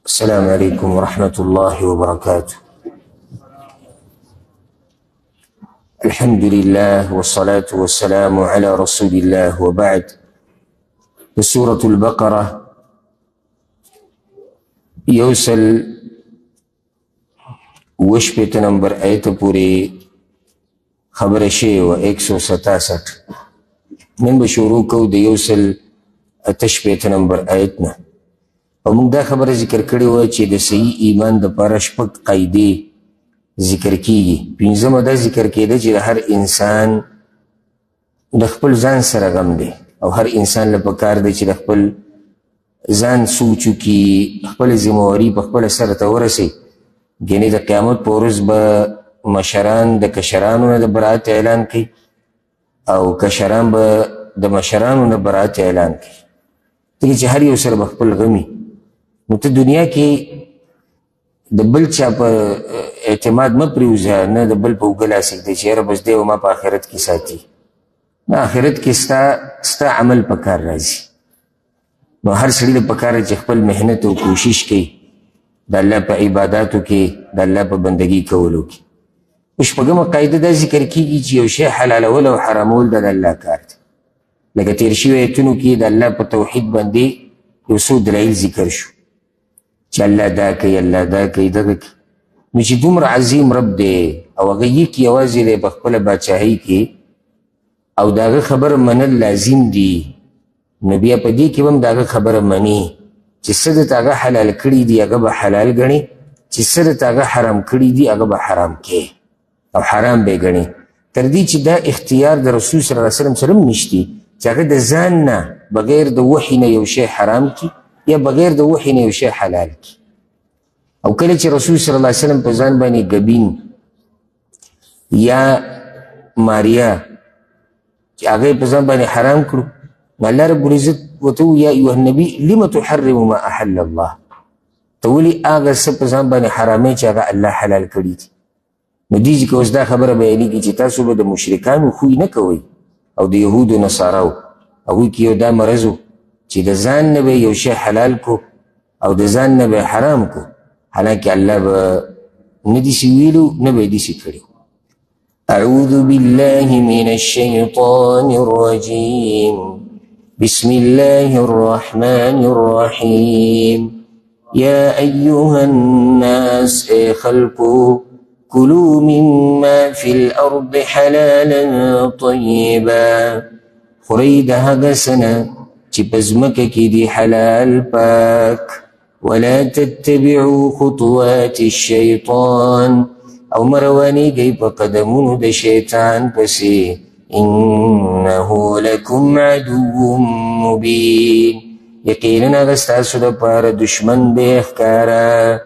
السلام عليكم ورحمة الله وبركاته. الحمد لله والصلاة والسلام على رسول الله وبعد. سورة البقرة يوصل وشبت نمبر آیت پوری خبر شیء و 167 نن بشروع کو د یوصل اتشبت نمبر آیتنا او موږ دا خبره ذکر کړې وه چې د صحیح ایمان دپاره شپږ قاعدې ذکر کیږي. پنځمه دا ذکر کېده چې د هر انسان د خپل ځان سره غم دی او هر انسان له پکار دی چې د خپل ځان سوچ وکړي، خپله ذمهواري په خپله سره ته ورسوي. یعنې د قیامت په ورځ به مشران د کشرانو نه د برات اعلان کوي او کشران به د مشرانو نه برات اعلان کوي. ځکه چې هر یو سره به خپل غمي. نو ته دنیا کې د بل چا په اعتماد مه پرېوځه، نه د بل په اوږه لاس ږدې چې یاره بس دی و ما په آخرت کې ساتي. نه، آخرت کې ستا عمل په کار راځي. نو هر سړي له پکار دی چې خپل محنت او کوشش کوي د الله په عباداتو کې، د الله په بندګي کولو کې. شپږمه قاعده دا ذکر کېږي چې یو شی حلالول او حرامول د الله کار دی. لکه تیر شوي ایتونو کې د الله په توحید باندې یو څو دلایل ذکر شو چې الله دا کوي، الله دا کوي، دغه کوي. نو چې دومره عظیم رب دی او هغه یک یوازې دی په خپله باچاهۍ کې او د هغه خبره منل لازم دي، نو بیا په دې کې به هم د هغه خبره مني چې څه درته هغه حلال کړي دي هغه به حلال ګڼي، چې څه درته هغه حرام کړي دي هغه به حرام کوي او حرام به یې ګڼي. تر دې چې دا اختیار د رسول صلی الله علیه وسلم سره هم نشتي چې هغه د ځان نه بغیر د وحي نه یو شی حرام کړي یا بغیر د وحي نه یو شی حلال کړي. او کله چې رسول صلی الله علیه وسلم په ځان باندې ګبین یا ماریا چې هغه یې په ځان باندې حرام کړو، نو الله رب العزت ورته وویل یا ایها النبي لم تحرم ما احل الله، ته ولې هغه څه په ځان باندې حراموې چې هغه الله حلال کړي دي. نو دې چې اوس دا خبره بیانېږي چې تاسو به د مشرکانو خوی نه کوئ او د یهودو نصاراو. هغوی کې یو دا مرض و چې د ځان نه به یو شی حلال کو او د ځان نه به حرام کو، حالانکې الله به نه داسې ویلو نه به یې داسې کړي. اعوذ بالله من الشیطان الرجیم بسم الله الرحمن الرحیم یا ایها الناس اے خلقو کلوا مما فی الارض حلالا طیبا، خورئ د هغه څه نه چې په ځمکه کې دي حلال پاک. ولا تتبعوا خطوات الشیطان، او مه روانېږئ په قدمونو د شیطان پسې. انه لکم عدو مبین، یقینا هغه ستاسو دپاره دشمن دی ښکاره.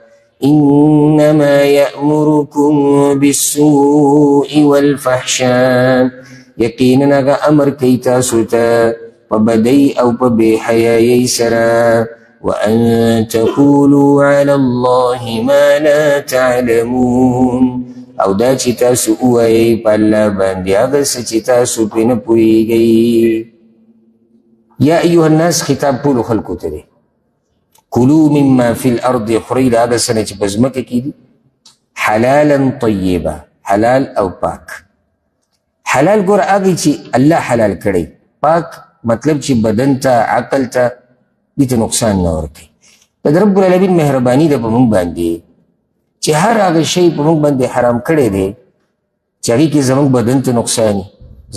انما یأمرکم بالسوء والفحشاء، یقینا هغه امر کوي تاسو ته په بدۍ او په بې حیایۍ سره. وان تقولوا علی الله ما لا تعلمون، او دا چې تاسو ووایئ په الله باندې هغه څه چې تاسو پرې نه پوهېږئ. یا ایها الناس خطاب ټولو خلکو ته دی. کلوا مما فی الارض، خورئ د هغه څه نه چې په ځمکه کې دي حلالا طیبا، حلال او پاک. حلال ګوره هغه چې الله حلال کړی، پاک مطلب چې بدن ته عقل ته دې ته نقصان نه ورکوي. د رب العالمین مهرباني ده په موږ باندې چې هر هغه شی په موږ باندې حرام کړی دی چې هغې کې زموږ بدن ته نقصاني،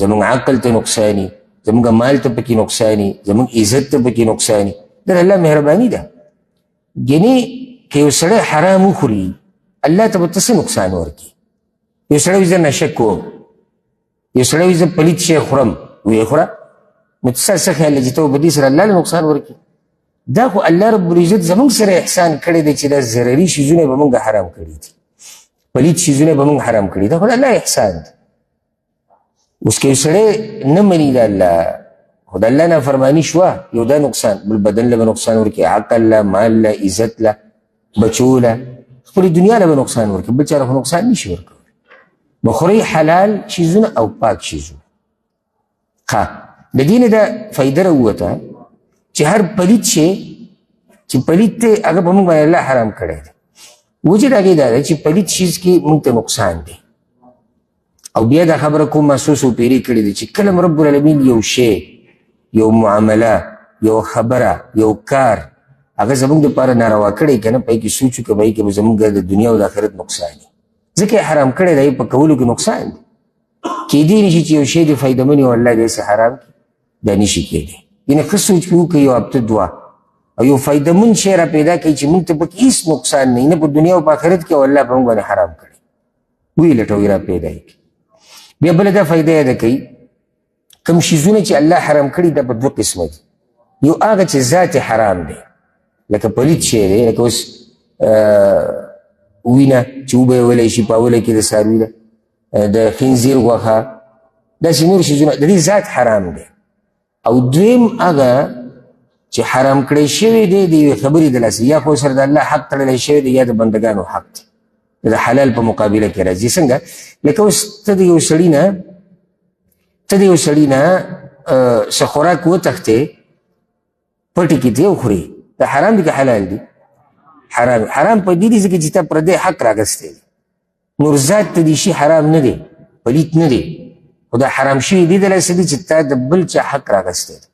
زموږ عقل ته نقصاني، زموږ مال ته پکې نقصاني، زموږ عزت ته پکې نقصاني. د الله مهرباني ده. یعنې که یو سړی حرام وخوري الله ته به ته څه نقصان ورکړي؟ یو سړی وایي زه نشه کوم، یو سړی وایي زه پلیت شی خورم، ویې خوره، نو ته څه خیال دی چې ته به دې سره الله له نقصان ورکړي؟ دا خو الله رب العزت زموږ سره احسان کړی دی چې دا ضرري شیزونه به موږ حرام کړي دي، پلیت شیزونه به موږ حرام کړي. دا خو د الله احسان دی. اوس که یو سړی نه مني د الله، خو د الله نافرماني شوه، یو دا نقصان، بل بدن له به نقصان ورکړي، عقل له، مال له، عزت له، بچو له، خپلې دنیا له به نقصان ورکړي، بل چا له خو نقصان نشي ورکولی. نو خورئ حلال شیزونه او پاک شیزونه. ښه، د دې نه دا فایده راووته چې هر پلیت شی چې پلیت دی هغه په موږ باندې الله حرام کړی دی. وجه د هغې دا دی چې پلیت شیز کې موږ ته نقصان دی. او بیا دا خبره کوم محسوس او پیری کړی دی چې کله رب العالمین یو شی، یو معامله، یو خبره، یو کار هغه زموږ دپاره ناروا کړی که نه، په هغې کې سوچ وکړه، په هغې کې به زموږ د دنیا او د آخرت نقصان دی. ځکه یې حرام کړی دی، په کولو کې نقصان دی. کیدی نشي چې یو شی د فایدهمن او الله دې حرام کړي، دا نشي کېدی. یعنې ښه سوچ پې وکړئ، یو هفته دوه، او یو فایدهمن شی را پیدا کوي چې موږ ته پکې هېڅ نقصان نه وي، نه په دنیا او په آخرت کې، او الله په موږ باندې حرام کړی، ویې لټوي را پیدا یې کړي. بیا بله دا فایده یاده کوي، کوم شیزونه چې الله حرام کړي دا په دوه قسمه دي. یو هغه چې ذات حرام دی، لکه پلید شی دی، لکه اوس وینه چې وبهولی شي په اوله کې د څاروي ده، د خنزیر غوښه، داسې نور شیزونه د دې ذات حرام دی. او دویم هغه چې حرام کړی شوی دی د یوې خبرې د لاسه، یا خو سره د الله حق تړلی شوی دی، یا د بندګانو حق دی، د حلال په مقابله کې راځي. څنګه؟ لکه اوس ته د یو سړي نه څه خوراک وتښتې، پټې کې ته وخورې، دا حرام دی که حلال دی؟ حرام په دې دی ځکه چې تا پردی حق راغستی دی. نور ذات ته دې شي حرام نه دی، پلیت نه دی، خو دا حرام شوي دې د لاسه دی چې تا د بل چا حق راغستی دی.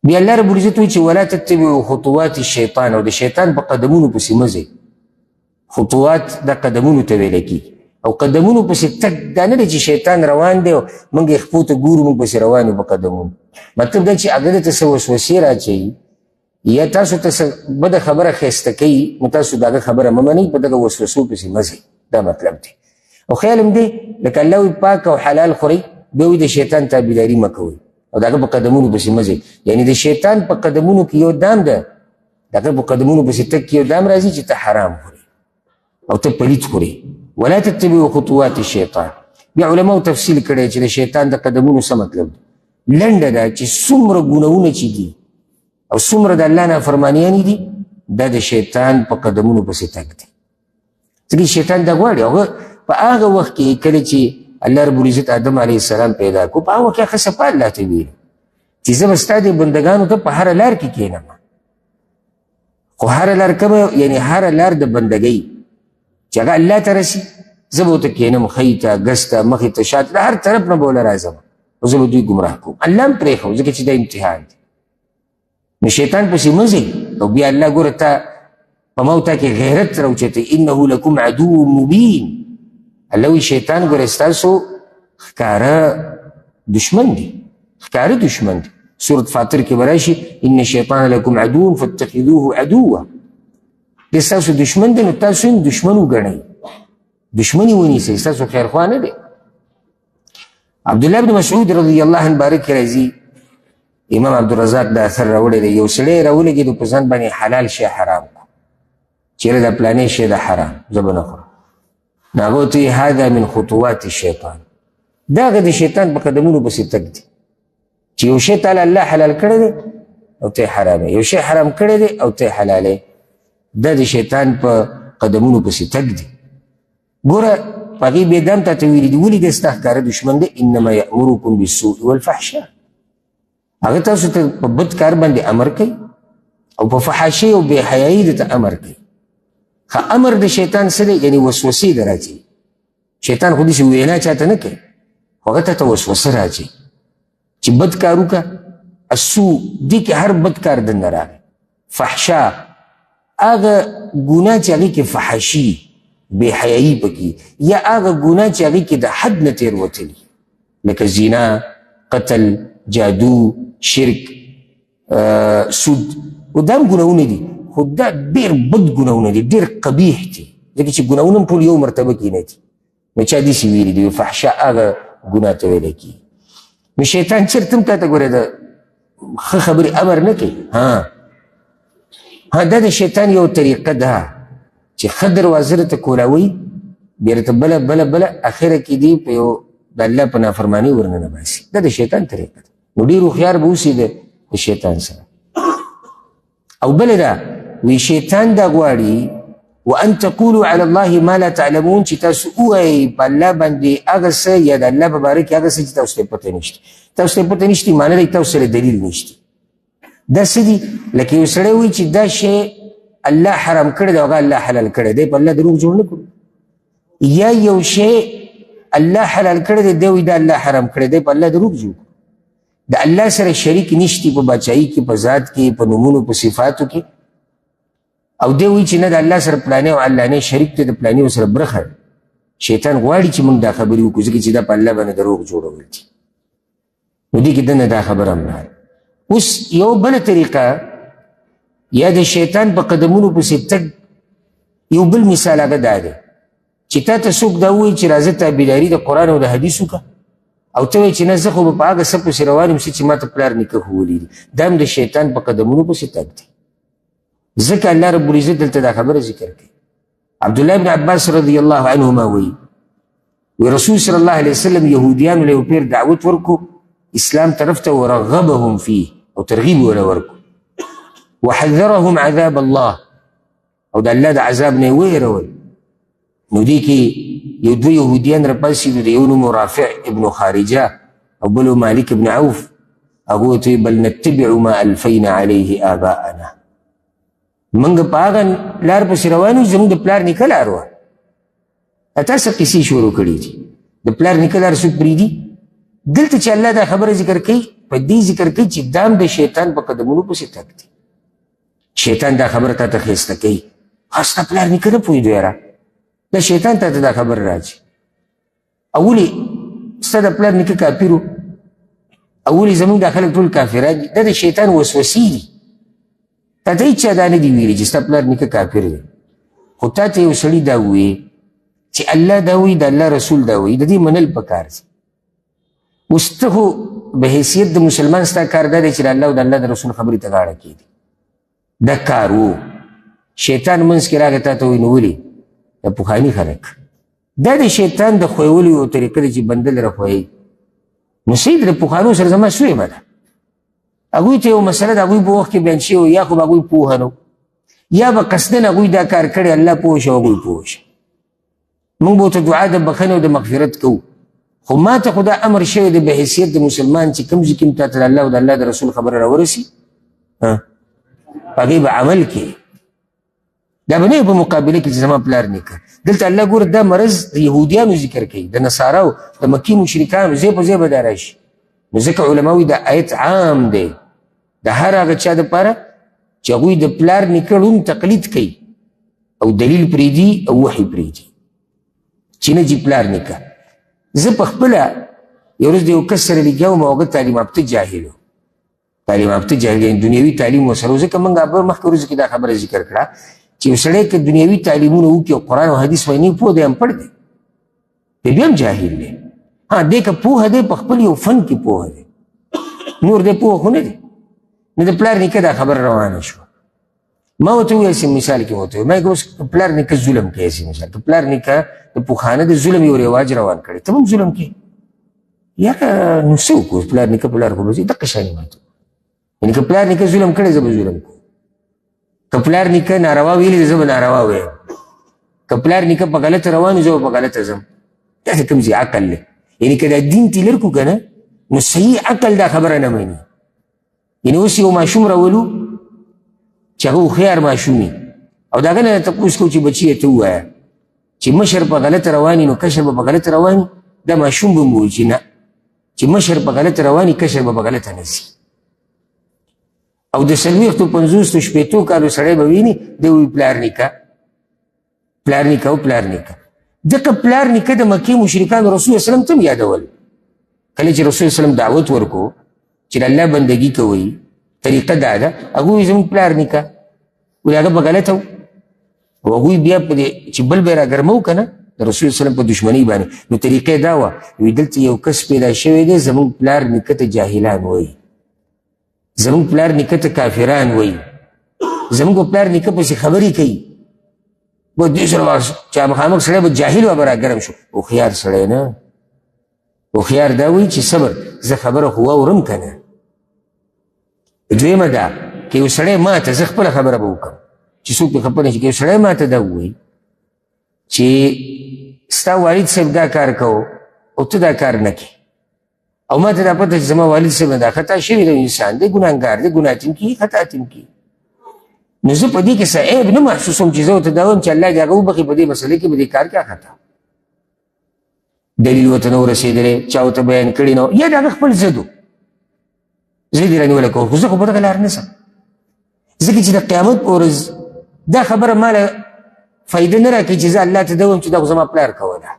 بیا الله رب العزت وایي چې ولا تتبعوا خطوات الشیطان، او د شیطان په قدمونو پسې مه ځئ. خطوات دا قدمونو ته ویلی کېږي، او قدمونو پسې تګ دا نه دی چې شیطان روان دی او موږ یې خپو ته ګورو، موږ پسې روان یو په قدمونو. مطلب دا چې هغه درته څه وسوسې راچوي، یا تاسو ته څه بده خبره ښایسته کوي، نو تاسو د هغه خبره مه منئ، په دغه وسوسو پسې مه ځئ. دا مطلب دی. او خیال هم دی لکه الله وایي پاک او حلال خورئ، بیا وایي د شیطان تابعداري مه کوئ، او د هغه په قدمونو پسې مه ځئ. یعنې د شیطان په قدمونو کې یو دام ده، د هغه په قدمونو پسې تګ کې یو دام راځي چې ته حرام خورې او ته پلیت خورې. ولا تتبعوا خطوات الشیطان. بیا علماو تفصیل کړی چې د شیطان د قدمونو څه مطلب دی. لنډه ده چې څومره ګناهونه چې دي او څومره د الله نافرمانیانې دي، دا د شیطان په قدمونو پسې تګ دی. ځکه شیطان دا غواړي. هغه په هغه وخت کې کله چې الله رب العزت آدم علیه السلام پیدا کړو، په هغه وخت کې هغه څه په الله ته ویلي چې زه به ستا د بندګانو ته په هره لار کې کښېنم. خو هره لار کومه؟ یعنې هره لار د بندګۍ چې هغه الله ته رسي، زه به ورته کښېنم، ښۍ ته، ګس ته، مخې ته، شاته، د هر طرف نه به ورله راځم، او زه به دوی ګمراه کوم. الله هم پرېښود ځکه چې دا امتحان دی. نو شیطان پسې مه ځئ. او بیا الله ګوره تا په ما او تا کې غیرت راوچتی، انه لکم عدو مبین. الله وایي شیطان ګوره ستاسو ښکاره دشمن دی، ښکاره دشمن دی. سورة فاطر کې به راشي ان شیطان لکم عدو فاتخذوه عدوا. دی ستاسو دشمن دی، نو تاسو هم دشمن وګڼئ، دشمني ونیسئ، ستاسو خیرخوا نه دی. عبدالله بن مسعود رضی الله عنه باره کې راځي، امام عبدالرزاق دا اثر راوړی دی، یو سړی راولګېدو په ځان باندې حلال شی حرام کړو، چېرې دا پلانې شی دا حرام، زه به نه خورم. نو هغه ورته وایي هذا من خطوات الشیطان. دا هغه د شیطان په قدمونو پسې تګ دی چې یو شی تعالی الله حلال کړی دی او ته یې حراموې، یو شی حرام کړی دی او ته یې حلالوې. دا د شیطان په قدمونو پسې تګ دی. ګوره په هغې بیا دا هم تا ته ویلي دي، ولې دی ستا ښکاره دشمن دی؟ انما یأمرکم بالسوء والفحشاء. هغه تاسو ته په بد کار باندې امر کوي او په فحاشۍ او بې حیایي درته امر کوي. ښه امر د شیطان څه دی؟ یعنې وسوسې در راځي. شیطان خو داسې وینا چاته نه کوي، خو هغه ته وسوسه راځي چې بد کار وکړه. السوء دې کې هر بد کار دننه راغی. فحشا هغه ګناه چې هغې کې فحاشي بې حیایي پکې، یا هغه ګناه چې هغې کې د حد نه تېروتلي، لکه زنا، قتل، جادو، شرک، سود. او دا هم ګناهونه دي، خو دا ډېر بد ګناهونه دي، ډېر قبیح دي، ځکه چې ګناهونه هم ټول یو مرتبه کې نه دي. نو چا داسې ویلي دي فحشا هغه ګناه ته ویلی کېږي. نو شیطان چېرته هم تا ته ګوره د ښه خبرې امر نه کوي. دا د شیطان یو طریقه ده چې ښه دروازه درته کولاوي، بیا درته بله بله بله، اخره کې دی په یو د الله په نافرماني ورننه باسي. دا د شیطان طریقه ده. نو ډېر هوښیار به اوسي د شیطان سره. او بله ده وی شیطان دا غواړي وان تقولوا علی الله ما لا تعلمون، چې تاسو ووایئ په الله باندې هغه څه، یا د الله په باره کې هغه څه چې تاسو ته پته نشته. تاسو ته پته نشته معنی دی تاسو سره دلیل نشته. دا څه دي؟ لکه یو سړی وایي چې دا شی الله حرام کړی دی او هغه الله حلال کړی دی، په الله دروغ جوړ نه کړو. یا یو شی الله حلال کړی دی، دی وایي دا الله حرام کړی دی، په الله دروغ جوړ. د الله سره شریک نشتی په بادشاهي کې، په ذات کې، په نومونو، په صفاتو کې. او دی وایي چې نه د الله سره پلانې او علانې شریک دی، د پلانې سره برخه. شیطان غواړي چې موږ دا خبرې وکړو ځکه چې دا په الله باندې دروغ جوړول دي. نو دې کې دنه دا خبره هم راغله. اوس یو بله طریقه یا د شیطان په قدمونو پسې تګ، یو بل مثال هغه دا دی چې تا ته څوک دا ووایي چې راځه تابعداري د قرآن او د حدیث وکړه، او ته وایي چې نه زه خو به په هغه څه پسې روان یم چې ما ته پلار نیکه ښوولي دي. دا هم د شیطان په قدمونو پسې تګ دی. ځکه الله رب العزت دلته دا خبره ذکر کوي. عبدالله بن عباس رضی الله عنهما وایي رسول صلی الله علیه وسلم یهودیانو له یو پیر دعوت ورکو اسلام طرف ته، ورغبهم فيه او ترغیب ولا ورکو، وحذرهم عذاب الله او د الله د عذاب نه ویرول. نو دې کې یو دوه یهودیان راپاڅېدو، د یو نوم رافع ابن خارجه او بل مالک ابن عوف. هغه ورته بل نتبع ما الفینا علیه آباءنا، موږ په هغه لار پسې روان یو زموږ د پلار نیکه لار وه. تاسو قصې شروع کړي دي، د پلار نیکه لار څوک پرېږدي؟ دلته چې الله دا خبره ذکر کوي، په دې ذکر کوي چې دا هم د شیطان په قدمونو پسې تګ دی. شیطان دا خبره تا ته ښایسته کوي، ستا پلار نیکه نه پوهېدو یاره، دا شیطان تا ته دا خبر راځي. او ولې ستا د پلار نیکه کافر و، او ولې زموږ دا خلک ټول کافران دي؟ دا د شیطان وسوسې دي. تا ته هېچا دا نه دي ویلي چې ستا پلار نیکه کافر دی، خو تا ته یو سړي دا ووایي چې الله دا وایي، د الله رسول دا وایي، د دې منل پکار دي. اوس ته خو به حیثیت د مسلمان ستا کار دا دی چې د الله او د الله د رسول خبرې ته غاړه کېږدي. دا کار و. شیطان منځ کې راغی تا ته وایي نو ولې؟ د پخواني خلک دا د شیطان د ښویولو یو طریقه ده چې بنده لره ښویي. نو صحیح د پخوانو سره زما سویمه ده. هغوی ته یو مسله د هغوی په وخت کې بیان شوې وه، یا خو به هغوی پوهه نه یا به قصدن هغوی دا کار کړی، الله پوه شه او هغوی پوه شه. موږ به ورته دعا د بخښنې او د مغفرت کوو، خو ما ته خو دا امر شوی دی بحیثیت د مسلمان چې کوم ځای کې تا ته د الله او د الله د رسول خبره راورسي، په هغې به عمل کوي. دا به نه په مقابله کې چې زما پلار نیکه. دلته الله ګوره دا مرض د یهودیانو ذکر کوي، د نصاراو، د مکي مشرکانو، ځای په ځای به دا راشي. نو ځکه علماوي دا آیت عام دی د هر هغه چا دپاره چې هغوی د پلار نیکه ړوند تقلید کوي او دلیل پرېږدي او وحي پرېږدي چې نه جي پلار نیکه. زه په خپله یو ورځ د یو کس سره لګیا وم او هغه تعلیم یافته جاهل و. تعلیم یافته جاهل یعنې دنیوي تعلیم ورسره و. ځکه موږ مخکې ورځو کې دا خبره ذکر کړه چې یو سړی که دنیوي تعلیمونه وکړي او قرآن او حدیث وایي نه پوه دی، هم پړ دی، دی بیا هم جاهل دی. دی که پوهه دی په خپل یو فن کې پوهه دی، نور دی پوهه خو نه دی. نو د پلار نیکه دا خبره روانه شوه. ما ورته وویل چې مثال کې ورته ما اوس پلار نیکه ظلم کوي، چې مثال که پلار نیکه د پوخانه د ظلم یو رواج روان کړی، ته هم ظلم کوي. یاره نو څه وکړو؟ پلار نیکه پلار خو به ځي دقه شانې ماته. یعنې که پلار نیکه ظلم کړی زه به ظلم کوم، که پلار نیکه ناروا ویلي زه به ناروا وایم، که پلار نیکه په غلطه روان وي زه به په غلطه ځم. داسې کوم ځای عقل دی. یعنې که دا دین تیلر کو که نه نو صحیح عقل دا خبره نه مني. یعنې اوس یو ماشوم راولو چې هغه هوښیار ماشوم وي او د هغه نه تپوس کوو چې بچي ته ووایه چې مشر په غلطه روان نو کشر به په غلطه روان، دا ماشوم به مو وایي چې نه، چې مشر په غلطه روان کشر به په غلطه نه ځي. او د 40 50 کالو سړی به ویني دی وایي پلار نیکه پلار نیکه او پلار نیکه. ځکه پلار نیکه د مکې مشرکانو رسول وسلم ته هم یادول. کله چې رسول وسلم دعوت ورکو چې د الله بندګي کوئ، طریقه دا ده، هغوی زموږ پلار نیکه ولې هغه به غلطه و، او هغوی بیا په دې چې بل به یې راګرمو که نه د رسول وسلم په دشمنۍ باندې. نو طریقه یې دا وه، وایي دلته یو کس پیدا شوی دی زموږ پلار نیکه ته جاهلان وایي، زموږ پلار نیکه ته کافران وایي، زموږ پلار نیکه پسې خبرې کوي. به دې سره چې مخامخ سړی به جاهل و به راګرم شو. هوښیار سړی نه، هوښیار دا وایي چې صبر، زه خبره خو واورم که نه. دویمه دا که یو سړی ما ته، زه خپله خبره به وکړم چې څوک پې خفه نه شي، که یو سړی ما ته دا ووایي چې ستا والد صاحب دا کار کو او ته دا کار نه کوې، او ما ته دا پته چې زما والد صاحب نه دا خطا شوي دی، انسان دی، ګناهګار دی، ګناه تم کي خطا تم کي. نو زه په دې کې څه عیب نه محسوسوم چې زه ورته دا وایم چې الله دې هغه وبخي په دې مسلې کې به دې کار کیا خطا دلیل ورته نه ورسېدلی، چا ورته بیان کړي نه یا د هغه خپل ضد و، زه دې رانیولی کوم، خو زه خو په دغه لار نه ځم، ځکه چې د قیامت په ورځ دا خبره ماله فایده نه راکوي چې زه الله ته دا وایم چې دا خو زما پلار کوله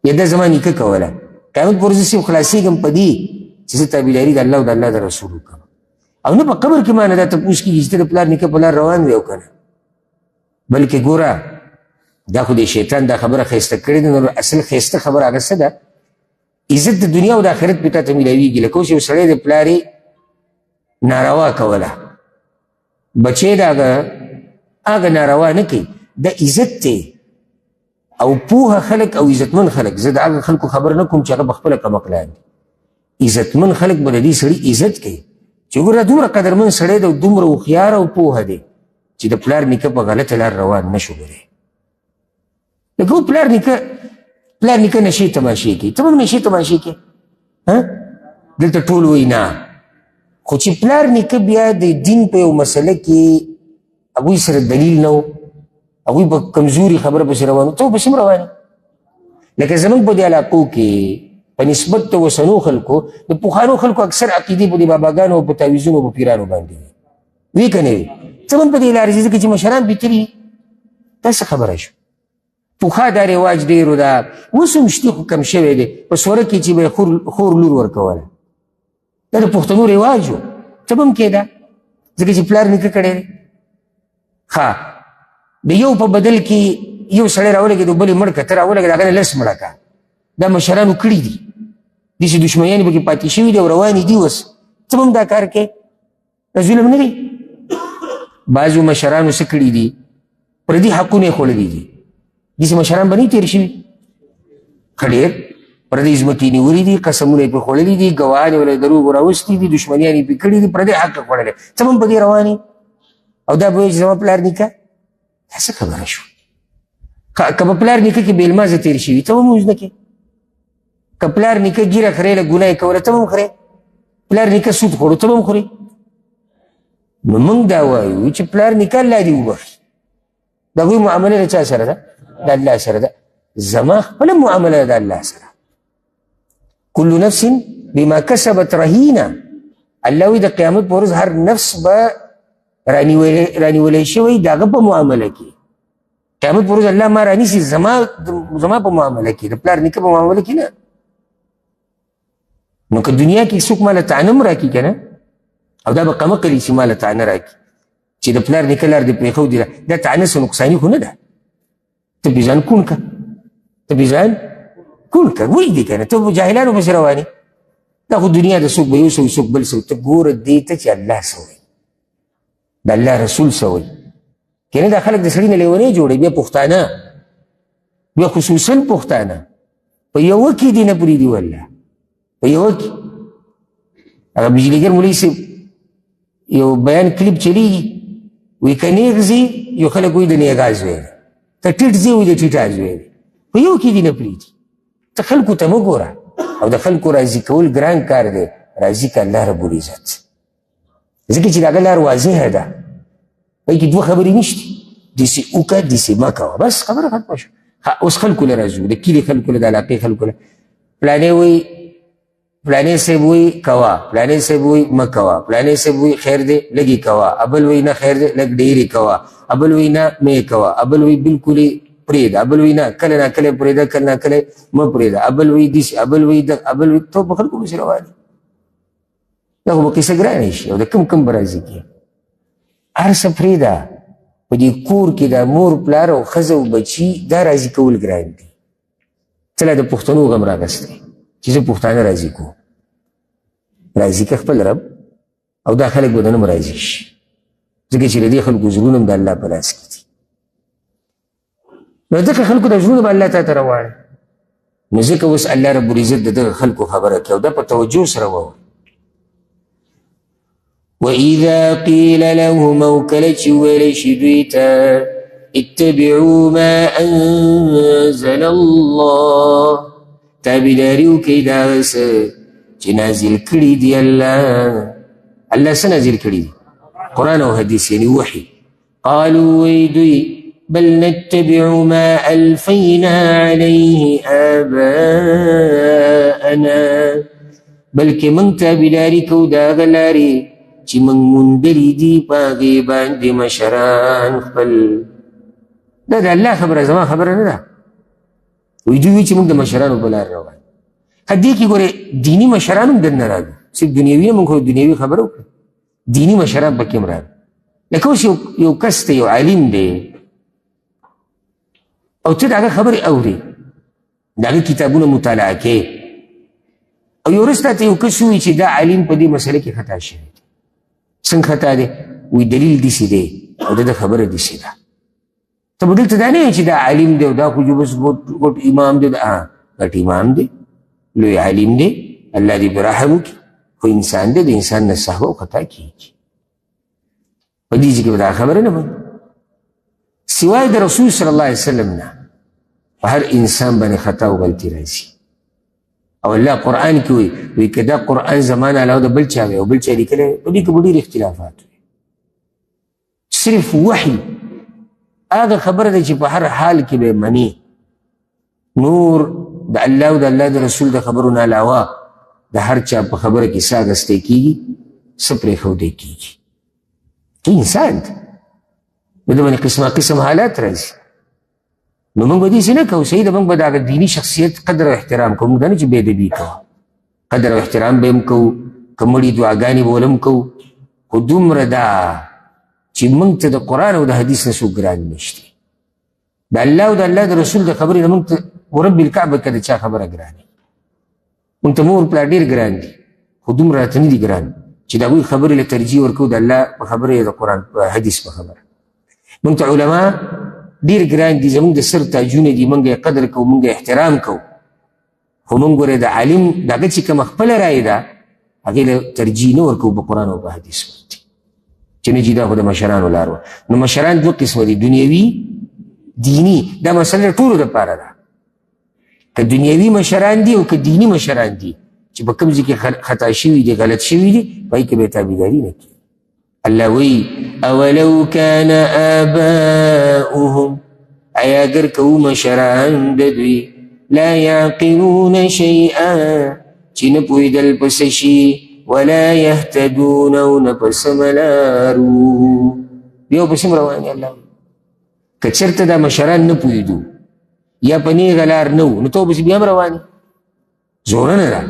یا دا زما نیکه کوله. قیامت په ورځ زه صرف خلاصېږم په دې چې زه تابعداري د الله او د الله د رسول وکړم، او نه په قبر کې ما نه دا تپوس کېږي چې ته د پلار نیکه په لار روان وې او که نه، بلکې ګوره دا خو د شیطان دا خبره ښایسته کړې ده. نو اصل ښایسته خبره هغه څه ده؟ عزت د دنیا او د آخرت پې تا ته میلاویږي. لکه اوس یو سړی د پلار یې ناروا کوله، بچی د هغه ناروا نه کوي، دا عزت دی. او پوهه خلک او عزتمن خلک، زه د هغه خلکو خبر نه کوم چې هغه پخپله کمقلان دي. عزتمن خلک به د دې سړي عزت کوي چې ګوره دومره قدرمن سړی دی او دومره هوښیار او پوهه دی چې د پلار نیکه په غلطه لار روان نه شو. ګورې لکه پلار نیکه نشې تماشې کوي، ته هم نشې تماشې کوي، دلته ټول وایي نه، خو چې پلار نیکه بیا د دین په یو مسله کې هغوی سره دلیل نه و، هغوی په کمزوري خبره پسې روان و، ته پسې هم روان یې. لکه زموږ په دې علاقو کې په نسبت د اوسنو خلکو د پخوانو خلکو اکثر عقیدې په دې باباګانو او په تعویضونو او په پیرانو باندې وي که نه وي؟ ته هم په دې لارې ځي ځکه چې مشران پې تلي. دا څه خبره شو؟ پخوا دا رواج ډېرو ده، اوس هم شتي خو کم شوی دی. په سوره کې چې به یې خور لور ورکوله، دا د پښتنو رواج و، ته به هم کېده ځکه چې پلار نیکه کړی دی. ښه د یو په بدل کې یو سړی راولګېد او بلې مړ کړه، ته راولګېد هغه نه لس مړه کړه. دا مشرانو کړي دي، داسې دشمنیانې پکې پاتې شوي دي او روانې دي اوس. ته به هم دا کار کوې؟ دا ظلم نه دی؟ بعضو مشرانو څه کړي دي؟ پردي حقونه یې خوړلي دي. داسې مشران به نه تېر شوي؟ ښه ډېر پردي ځمکې نیولي دي، قسمونه یې پرې خوړلي دي، ګواهان یې ورله دروغ راوستي دي، دشمنیان یې پرې کړي دي، پردی حق یې خوړلی، ته هم په دې روان یې او دا به وایي چې زما پلار نیکه. دا څه خبره شو؟ که په پلار نیکه کې بې المازه تېر شوي ته به مونځ نه کوې؟ که پلار نیکه ګیره خریله ګناه یې کوله ته به هم خورې؟ پلار نیکه سود خوړو ته به هم خورې؟ نو موږ دا وایو چې پلار نیکه الله دې وبخي. د هغوی معامله د چا سره ده؟ د الله سره ده. زما خپله معامله ده د الله سره. کل نفس بما کسبت رهینه. الله وایي د قیامت په ورځ هر نفس به رانیولی شوی د هغه په معامله کې. قیامت په ورځ الله ما رانیسي زما په معامله کې، د پلار نیکه په معامله کې نه. نو که دنیا کې څوک ماله طعنه هم راکړي که نه، او دا به قمقلي چې ماله طعنه راکړي چې د پلار نیکه لار دې پرېښودې ده، دا طعنه څه نقصاني خو نه ده. ته بې ځان کون که، ته بې ځان کون که، وایي دې که نه، ته جاهلانو پسې روانې. دا خو دنیا د څوک به یو څه څوک بل څه. ته ګوره دې ته چې الله څه وایي، د الله رسول څه وایي. که نه دا خلک د سړي نه لیونی جوړوي. بیا پښتانه، بیا خصوصا پښتانه په یوه کې دې نه پرېږدي والله، په یوه کې. هغه بجلیګر مولوي صاحب یو بیان کلیپ چلیږي، وایي که نیغ ځي یو خلک وایي د نیغاز ویل، که ټیټ ځي وایي د ټیټاز ویل، په یو کې دې نه پرېږدي. ته خلکو ته مه ګوره، او د خلکو راضي کول ګران کار دی، راضي که الله رب العزت. ځکه چې د هغه لار واضحه ده، پای کې دوه خبرې نشته، داسې وکړه داسې مه کوه، بس خبره ختمه شوه. اوس خلکو له راځو، د کلي خلکو له، د علاقې خلکو له، پلانې وایي، پلانې صاحب وایي کوه، پلانې صاحب وایي مه کوه، پلانې صاحب وایي خیر دی لږې کوه، ابل وایي نه خیر دی لږ ډېرې کوه، ابل وایي نه مې کوه، ابل وایي بالکل یې پرېږده، ابل وایي نه کله نا کله پرېږده، کله نا کله مه پرېږده، ابل وایي داسې، ابل وایي دغه، ابل وایي. ته په خلکو پسې روان یې. دا خو به قصه ګرانې شي او د کم به راضي کړي. هر څه پرېږده، په دې کور کې د مور پلار او ښځه او بچي دا راضي کول ګران دي. ته لا د پښتنو غم راغستی چې زه پښتانه راضي کوم. راضي که خپل رب، او دا خلک به د نه هم راضي شي، ځکه چې د دې خلکو زړونه هم د الله په لاس کې دي. نو ځکه خلکو د زړونه به الله تا ته راواړي. نو ځکه اوس الله رب العزت د دغه خلکو خبره کوي، او دا په توجه سره واورئ. وَإِذَا قِيلَ لَهُمْ أَوْ كَلَّ چې ویلی شي دوی ته اتبعوا ما أنزل الله، تابعداري وکړئ د هغه څه چې نازل کړي دي الله څه نازل کړي دي؟ قرآن او حدیث یعنی وحي. قالوا وی دوی بل نتبع ما الفینا علیه آباءنا، بلکې موږ تابعداري کوو د هغه لارې چې موږ موندلي دي په هغې باندې مشران خپل. دا د الله خبره، زما خبره نه ده. وی دوی وی چې موږ د مشرانو په لار روان. دې کې ګورې دیني مشران هم دننه راغلي، صرف دنیوي نه، موږ خو دنیوي خبره وکړه، دیني مشران پکې هم راغلي. لکه اوس یو کس دی، یو عالم دی، او ته د هغه خبرې اورې، د هغه کتابونه مطالعه کې، او یو ورځ تاته یو کس ووایي چې دا عالم په دې مسله کې خطا شوی دی. څنګه خطا دی؟ وایي دلیل داسې دی او د ده خبره داسې ده. ته به دلته دا نه وایي چې دا عالم دی او دا خو بس غټ امام دی. غټ امام دی، لوی عالم دی، الله دې پرې رحم وکړي، خو انسان دی، د انسان نه سهو او خطا کېږي. په دې کې به دا خبره نه وایي. سوای د رسول صلی الله علیه وسلم نه په هر انسان باندې خطا او غلطي راځي. او الله قرآن کې وایي که دا قرآن زمانه علاوه د بل چا وي او بل چا لیکلی، په دې کې به ډېر اختلافات وي. صرف وحي هغه خبره ده چې په هر حال کې به مني. نور د الله او د الله د رسول د خبرو نه علاوه د هر چا په خبره کې څه اخیستی کېږي، څه پرېښودی کېږي. انسان دی، په ده باندې قسمه قسم حالات راځي. نو موږ به داسې نه کوو، صحیح ده، موږ به د هغه دیني شخصیت قدر او احترام کوو. موږ دا نه چې بېادبي کوو، قدر او احترام به هم کوو، که مړي دعاګانې به ولې هم کوو. خو دومره ده چې موږ ته د قرآن او د حدیث نه څوک ګران نشته. د الله او د الله د رسول د خبرې نه موږ ته ورب الکعبه که د چا خبره ګرانه، موږ ته مور پلار ډېر ګران دي، خو دومره راته نه دي ګران چې د هغوی خبرې له ترجیح ورکوو د الله په خبره یا د قرآن حدیث په خبره. موږ ته علما ډېر ګران دي، زموږ د سر تاجونه دي، موږ یې قدر کوو، موږ یې احترام کوو. خو موږ ګورې د عالم د هغه چې کومه خپله رایې ده هغې له ترجیح نه ورکوو په قرآن او په حدیث باندې، چې نه چې دا خو د مشرانو لار وه. نو مشران دوه قسمه دي، دنیوي، دیني. دا مسله ټولو دپاره ده، که دنیوي مشران دي او که دیني مشران دي چې په کوم ځای کې خطا شوي دي، غلط شوي دي، په هغې کې به یې تابعداري نه کوي. الله وی اولو کان آباؤهم، ایا اگر کو مشران د دوی، لا یعقلون شیئا، چې نه پوهېدل په څه شي، ولا یهتدون، او نه په سمه لارو، یو په سم روان. الله که چېرته دا مشران نه پوهېدو یا په نیغه لار نه وو، نو ته پسې بیا هم روان یې. زورنه ده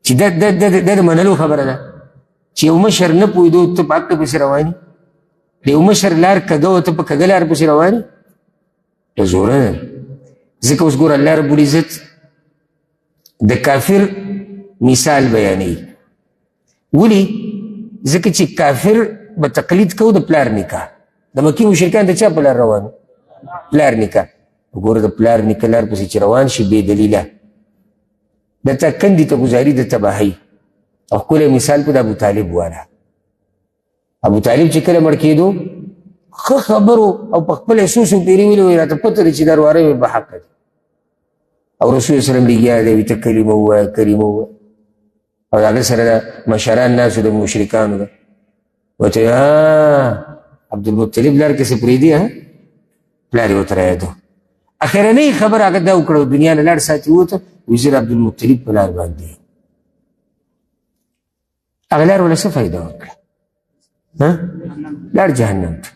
چې دا د منلو خبره ده چې یو مشر نه پوهېدو ته په حق پسې روان یې، د یو مشر لار کږه وه ته په کږه لار پسې روان یې. دا زورنه ده. ځکه اوس ګوره الله رب العزت د کافر مثال بیانوي. ولې؟ ځکه چې کافر به تقلید کوو د پلار نکاح. د مکې مشرکان د چا په لار روان؟ پلار نکاح. وګوره د پلار نکاح لار پسې چې روان شي بې دلیله، د تا کندې ته ګزاري د تباهۍ. او ښکلی مثال په د ابوطالب والا. ابوطالب چې کله مړ کېدو، ښه خبرو او په خپل احسوس و پیرې ویلې، وایي راته پته ده چې دا رواره مې به حقه دي. او رسول وسلم لګیا دی، وایي ته کلمه ووایه، کلمه ووایه. او د هغه سره د مشران ناستو د مشرکانو ده، ورته عبدالمطلب لار کې څه پرېږدي، پلار یې ورته رایادو. اخرنۍ خبره هغه دا وکړه، دنیا نه لاړ ساتي ووته، وایي زه د عبدالمطلب په لار باندې. هغه لار وله څه فایده ورکړه؟ لار جهنم ته.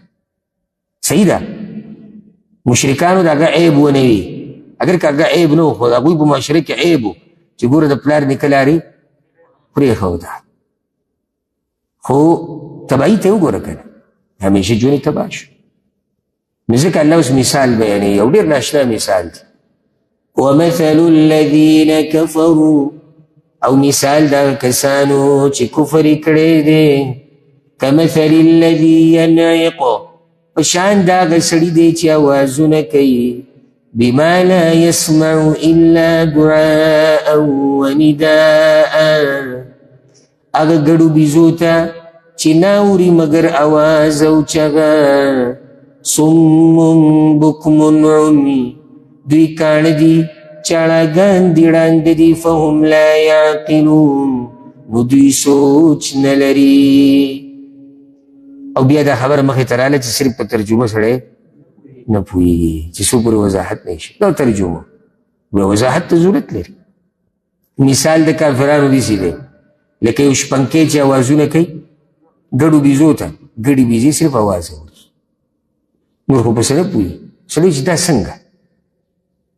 صحیح ده، مشرکانو د هغه عیب ونه وي. اگر که هغه عیب نه و، خو د هغوی په معاشره کې عیب و چې ګوره د پلار نیکه لارې پرېښوده. خو تباهي ته یې وګوره که نه، همیشه ژوند یې تباه شو. نو ځکه الله اوس مثال بیانوي، یو ډېر ناشنا مثال دی. ومثل الذین کفروا، او مثال دا کسانو چې کفر یې کړی دی، کمثل الذي ينعق، په شان د هغه سړي دی چې اوازونه کوي، بما لا يسمع الا دعاء ونداء، هغه ګډو بیزو ته چې ناوري مگر اواز او چغه. صم بکم عمی، دوی کاڼه دي چاړاګان دي ړانده دي فهم لا یعقلون نو دوی سوچ نه لري. او بیا دا خبره مخې ته راغله چې صرف په ترجمه سړی نه پوهېږي چې څو پورې وضاحت نه شي. دا ترجمه بیا وضاحت ته ضرورت لري. مثال د کافرانو داسې دی لکه یو شپنکی چې اوازونه کوي ګډو بیزو ته ګډې بیزې صرف اواز اوري نور خو په څه نه پوهېږي. سړی چې دا څنګه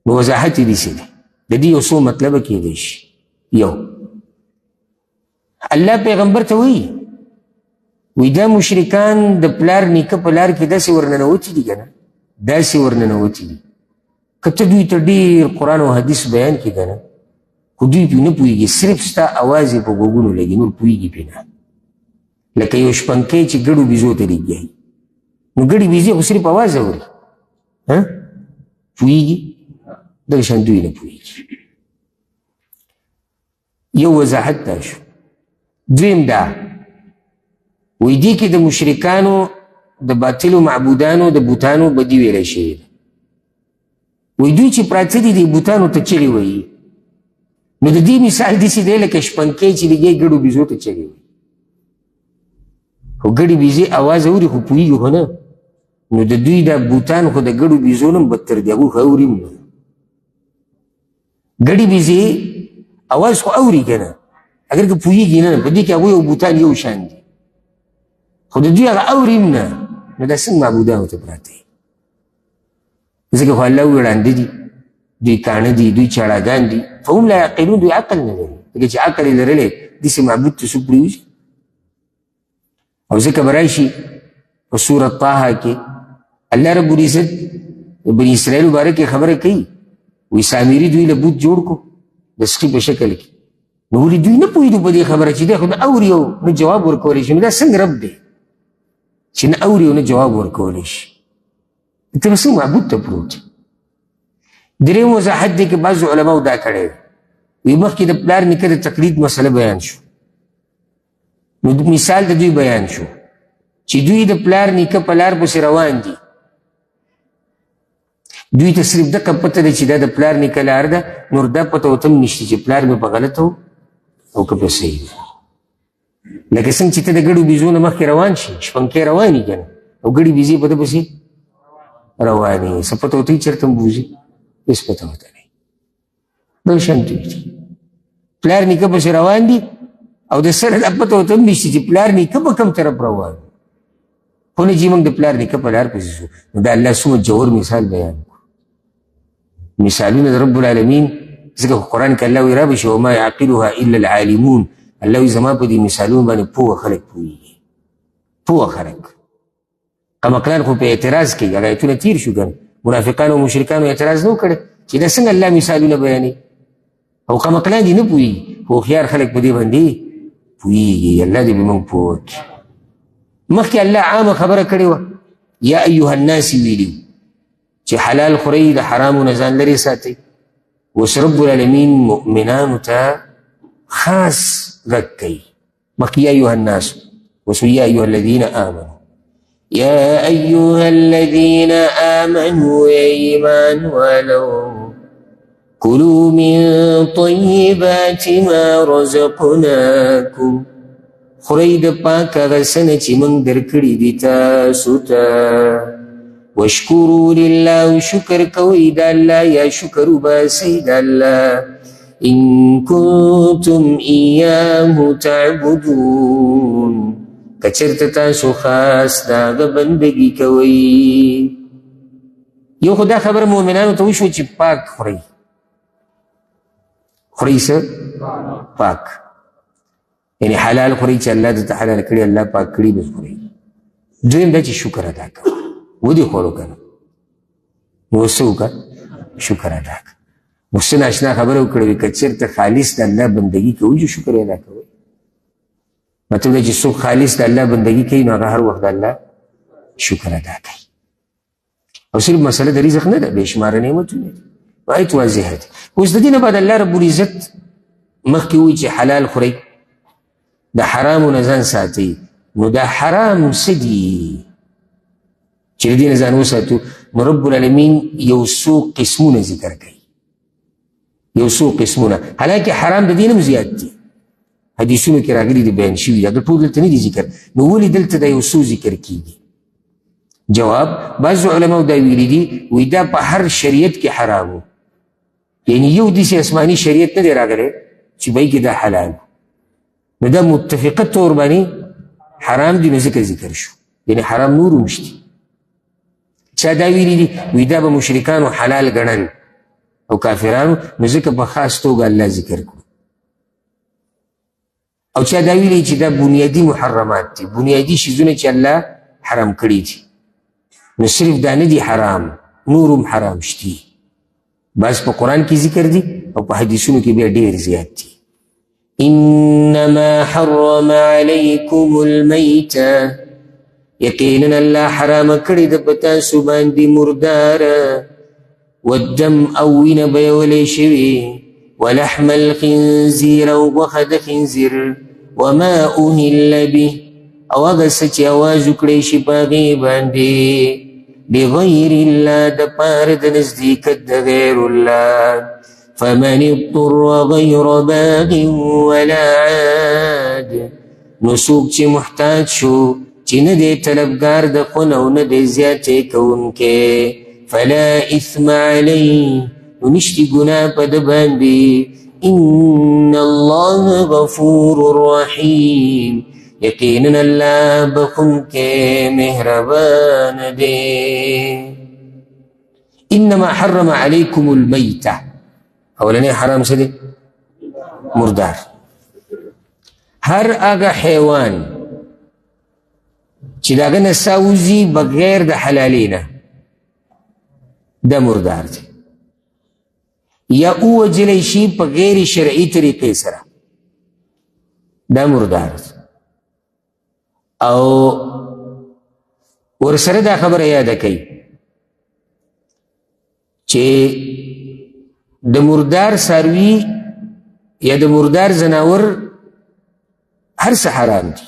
نو وضاحت یې داسې دی. د دې یو څو مطلبه کېدی شي. یو الله پیغمبر ته وایي دا مشرکان د پلار نیکه په لار کې داسې ورننوتي دي که نه داسې ورننوتي دي که ته دوی ته ډېر قرآن او حدیث بیان کړي که نه خو دوی پرې نه پوهېږي صرف ستا اواز یې په غوږونو لګي نور پوهېږي پرې نه. لکه یو شپنکی چې ګډو بیزو ته لګیایي نو ګډې بیزې خو صرف اواز اوري پوهېږي دغه شان دوی نه پوهېږي. یو وضاحت دا شو. دویم دا وایي دې کې د مشرکانو د باطلو معبودانو د بوتانو بدي ویلی شوې ده. وایي دوی چې پراته دي د بوتانو ته چغې وایي نو د دې مثال داسې دی لکه شپنکی چې لګی ګډو بیزو ته چغې وایي خو ګډې بیزې اواز اوري خو پوهېږي خو نه. نو د دوی دا بوتان خو د ګډو بیزو نه هم بدتر دي هغوی خو اوري هم نه. ګډې بیزې اواز خو اوري که نه اگر که پوهېږي نه په دې کې هغوی او بوتان یو شان دي خو د دوی هغه اوري هم نه. نو دا څنګه معبودانو ته پراته دي ځکه خو الله وویل ړانده دي دوی کاڼه دي دوی چاړاګان دي فهم لا یعقلون دوی عقل نه لري. ځکه چې عقل یې لرلی داسې معبود ته څوک پرېوځي. او ځکه به راشي په سورت طه کې الله رب العزت د بني اسرائیل باره کې خبره کوي وایي سامري دوی له بوت جوړ کو د سخي په شکل کې نو ولې دوی نه پوهېدو په دې خبره چې دی خو نه اوري او نه جواب ورکولی شي. نو دا څنګه رب دی چې نه اوري او نه جواب ورکولی شي ته به څنګه معبود ته پروت. درېیم وضاحت دی کې بعضو علماو دا کړی وایي مخکې د پلار نیکه د تقلید مسله بیان شو نو مثال د دوی بیان شو چې دوی د پلار نیکه په لار پسې روان دي دوی ته صرف دقه پته ده چې دا د پلار نیکه لار ده نور دا پته ورته هم نشته چې پلار مې په غلطه و او که په صحیح و. لکه څنګه چې ته د ګډو بیزو نه مخکې روان شي شپنکی روان یي که نه او ګډې بیزې په ده پسې روانې څه پته ورته چېرته هم بوځي هېڅ پته ورته نه بل شان دوی دي پلار نیکه پسې روان دي او د سره دا پته ورته هم نشته چې پلار نیکه په کوم طرف روان خو نه چې موږ د پلار نیکه په لار پسې شو. نو دا الله څومره جوور مثال بیان مثالونه د رب العالمین ځکه قرآن کې الله وایي را به شي وما یعقلها الا العالمون. الله وایي زما په دې مثالونو باندې پوه خلک پوهېږي پوه خلک. قمقلان خو په اعتراض کوي هغه ایتونه تیر شو که نه منافقانو او مشرکانو اعتراض نه وکړی چې دا څنګه الله مثالونه بیانوي او قمقلان دي نه پوهېږي خو هوښیار خلک په دې باندې پوهېږي. الله دې به موږ پوه کړي. مخکې الله عامه خبره کړې وه یا ایها الناس ویلي چې حلال خورئ د حرامو نه ځان لرې ساتئ. اوس رب العالمین مؤمنانو ته خاص غږ کوي مخکې یا ایها الناس اوس یا ایها الذین آمنوا یا ایها الذین آمنوا یا ایمان والو کلوا من طیبات ما رزقناکم خورئ د پاک هغه څه نه چې موږ درکړي دي تاسو ته واشکروا لله شکر کوئ د الله یا شکر وباسئ د الله ان کنتم ایاه تعبدون که چېرته تاسو خاص د هغه بندګي کوئ. یو خو دا خبره مؤمنانو ته وشوه چې پاک خورئ خورئ څه پاک یعنی حلال خورئ چې الله درته حلال کړي الله پاک کړي بس خورئ. دویم دا چې شکر ادا کوئ ودې خوړو که نه نو څه وکړه شکر ادا کړه. نو څه ناشنا خبره وکړه وي که چېرته خالص د الله بندګي کوي چې شکر ادا کوئ. مطلب دا چې څوک خالص د الله بندګي کوي نو هغه هر وخت د الله شکر ادا کوي. او صرف مسله د رزق نه ده بې شماره نعمتونه دي آیت واضحه ده. اوس د دې نه بعد الله رب العزت مخکې وایي چې حلال خورئ د حرامو نه ځان ساتئ. نو دا حرام څه دي چې د دې نه ځان وساتو نو رب العالمین یو څو قسمونه ذکر کوي. یو څو قسمونه، حالانکه حرام د دې نه هم زیات دي، حدیثونو کې راغلي دي، بیان شوي دي، هغه ټول دلته نه دي ذکر، نو ولې دلته دا یو څو ذکر کېږي؟ جواب، بعضو علماو دا ویلي دي، وایي دا په هر شریعت کې حرام و، یعنی یو داسې آسماني شریعت نه دی راغلی چې بای کې دا حلال، نو دا متفقه طور باندې حرام دي، نو ځکه ذکر شو، یعنی حرام نور هم شته. چا دا ویلي دي، وایي دا به مشرکانو حلال ګڼل او کافرانو، نو ځکه په خاص توګه الله ذکر کړو. او چا دا ویلي چې دا بنیادي محرمات دي، بنیادي شیزونه چې الله حرام کړي دي، نو صرف دا نه دي حرام، نور هم حرام شتي، بعض په قرآن کې ذکر دي او په حدیثونو کې بیا ډېر زیات دي. انما حرم علیکم المیته، یقینا الله حرام کړي د په تاسو باندې مرداره، والدم او وینه بیولی شوي، ولحم الخنزیر او غوښه د خنزیر، وما اهل به او هغه څه چې اواز وکړی شي په هغې باندې، بغیر الله د پاره د نزدېکت د غیر الله، فمن اضطر غیر باغ ولا عاد، نو څوک چې محتاج شو چې نه دی طلبګار د خون او نه دی زیاتې کوونکی، فلا اثم علیه، نو نشتی ګناه په ده باندې، ان الله غفور رحیم، یقینا الله بخونکی مهربان دی. انما حرم علیکم المیته، اولنی حرام څه دی؟ مردار. هر هغه حیوان چې د هغه نه ساه وځي بغیر د حلالۍ نه، دا مردار دی، یا ووجلی شي په غیر شرعي طریقې سره، دا مردار دی. او ورسره دا خبره یاده کوي چې د مردار څاروي یا د مردار زناور هر څه حرام دي،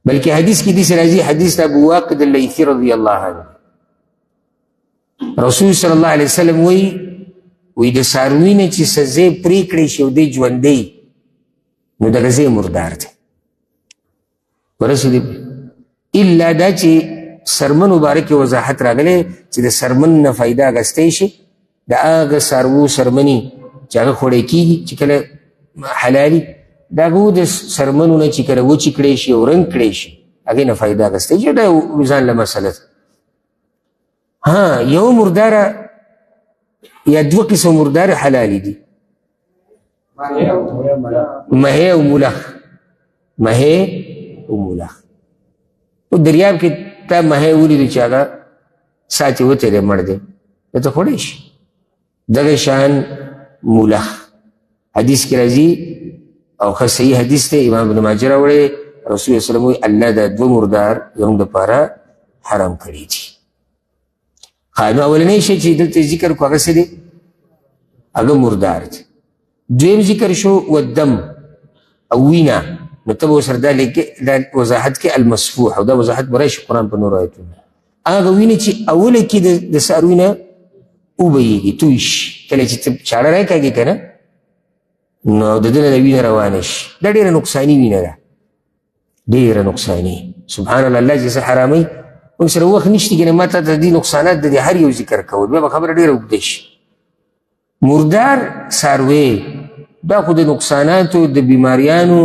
بلکې حدیث کې داسې راځي، حدیث د ابو واقد اللیثي رضی الله عنه، رسول صلی الله علیه وسلم وی د څاروي نه چې څه ځای پرې کړی شي او دی ژوندی، نو دغه ځای مردار دی. ورسېدې الا دا چې سرمن مبارکې وضاحت راغلی چې د سرمن نه فایده اخیستی شي، د هغه څاروو سرمنې چې هغه خوړی کېږي چې کله حلالي، د هغو د سرمنو نه چې کله وچې کړی شي او رنګ کړی شي، هغې نه فایده اخیستی شي، دا ځان له مسله ده. ها، یو مرداره یا دوه قسم مرداره حلالي دي، مهې او ملخ، مهې او ملخ. په دریاب کې تا مهې ولیدو چې هغه ساه چې وتې دی مړ دی، دا ته خوړی شي. دغه شان ملخ حدیث کې راځي او ښه صحیح حدیث دی، امام ابن ماجه راوړی، رسول الله صلی الله علیه وسلم وایي الله دا دوه مردار زموږ دپاره حرام کړي دي. نو اولنی شی چې دلته ذکر کو هغه څه دی؟ هغه مردار دی. دویم ذکر شو والدم او وینا، نو ته به ورسره دا وضاحت کې المسفوح، او دا وضاحت به راشي قرآن په نورو آیتونو. هغه وینې چې اوله کې د څاروي نه وبهیږي، توی شي، کله چې ته چاړه راکاږې که نه، نو د ده نه د وینه روانه شي، دا ډېره نقصاني وینه ده، ډېره نقصاني. سبحان الله، الله چې څه حراموي، موږ سره وخت نشته که نه ما ته د دې نقصانات د دې هر یو ذکر کول، بیا به خبره ډېره اوږده شي. مردار څاروی دا خو د نقصاناتو د بیماریانو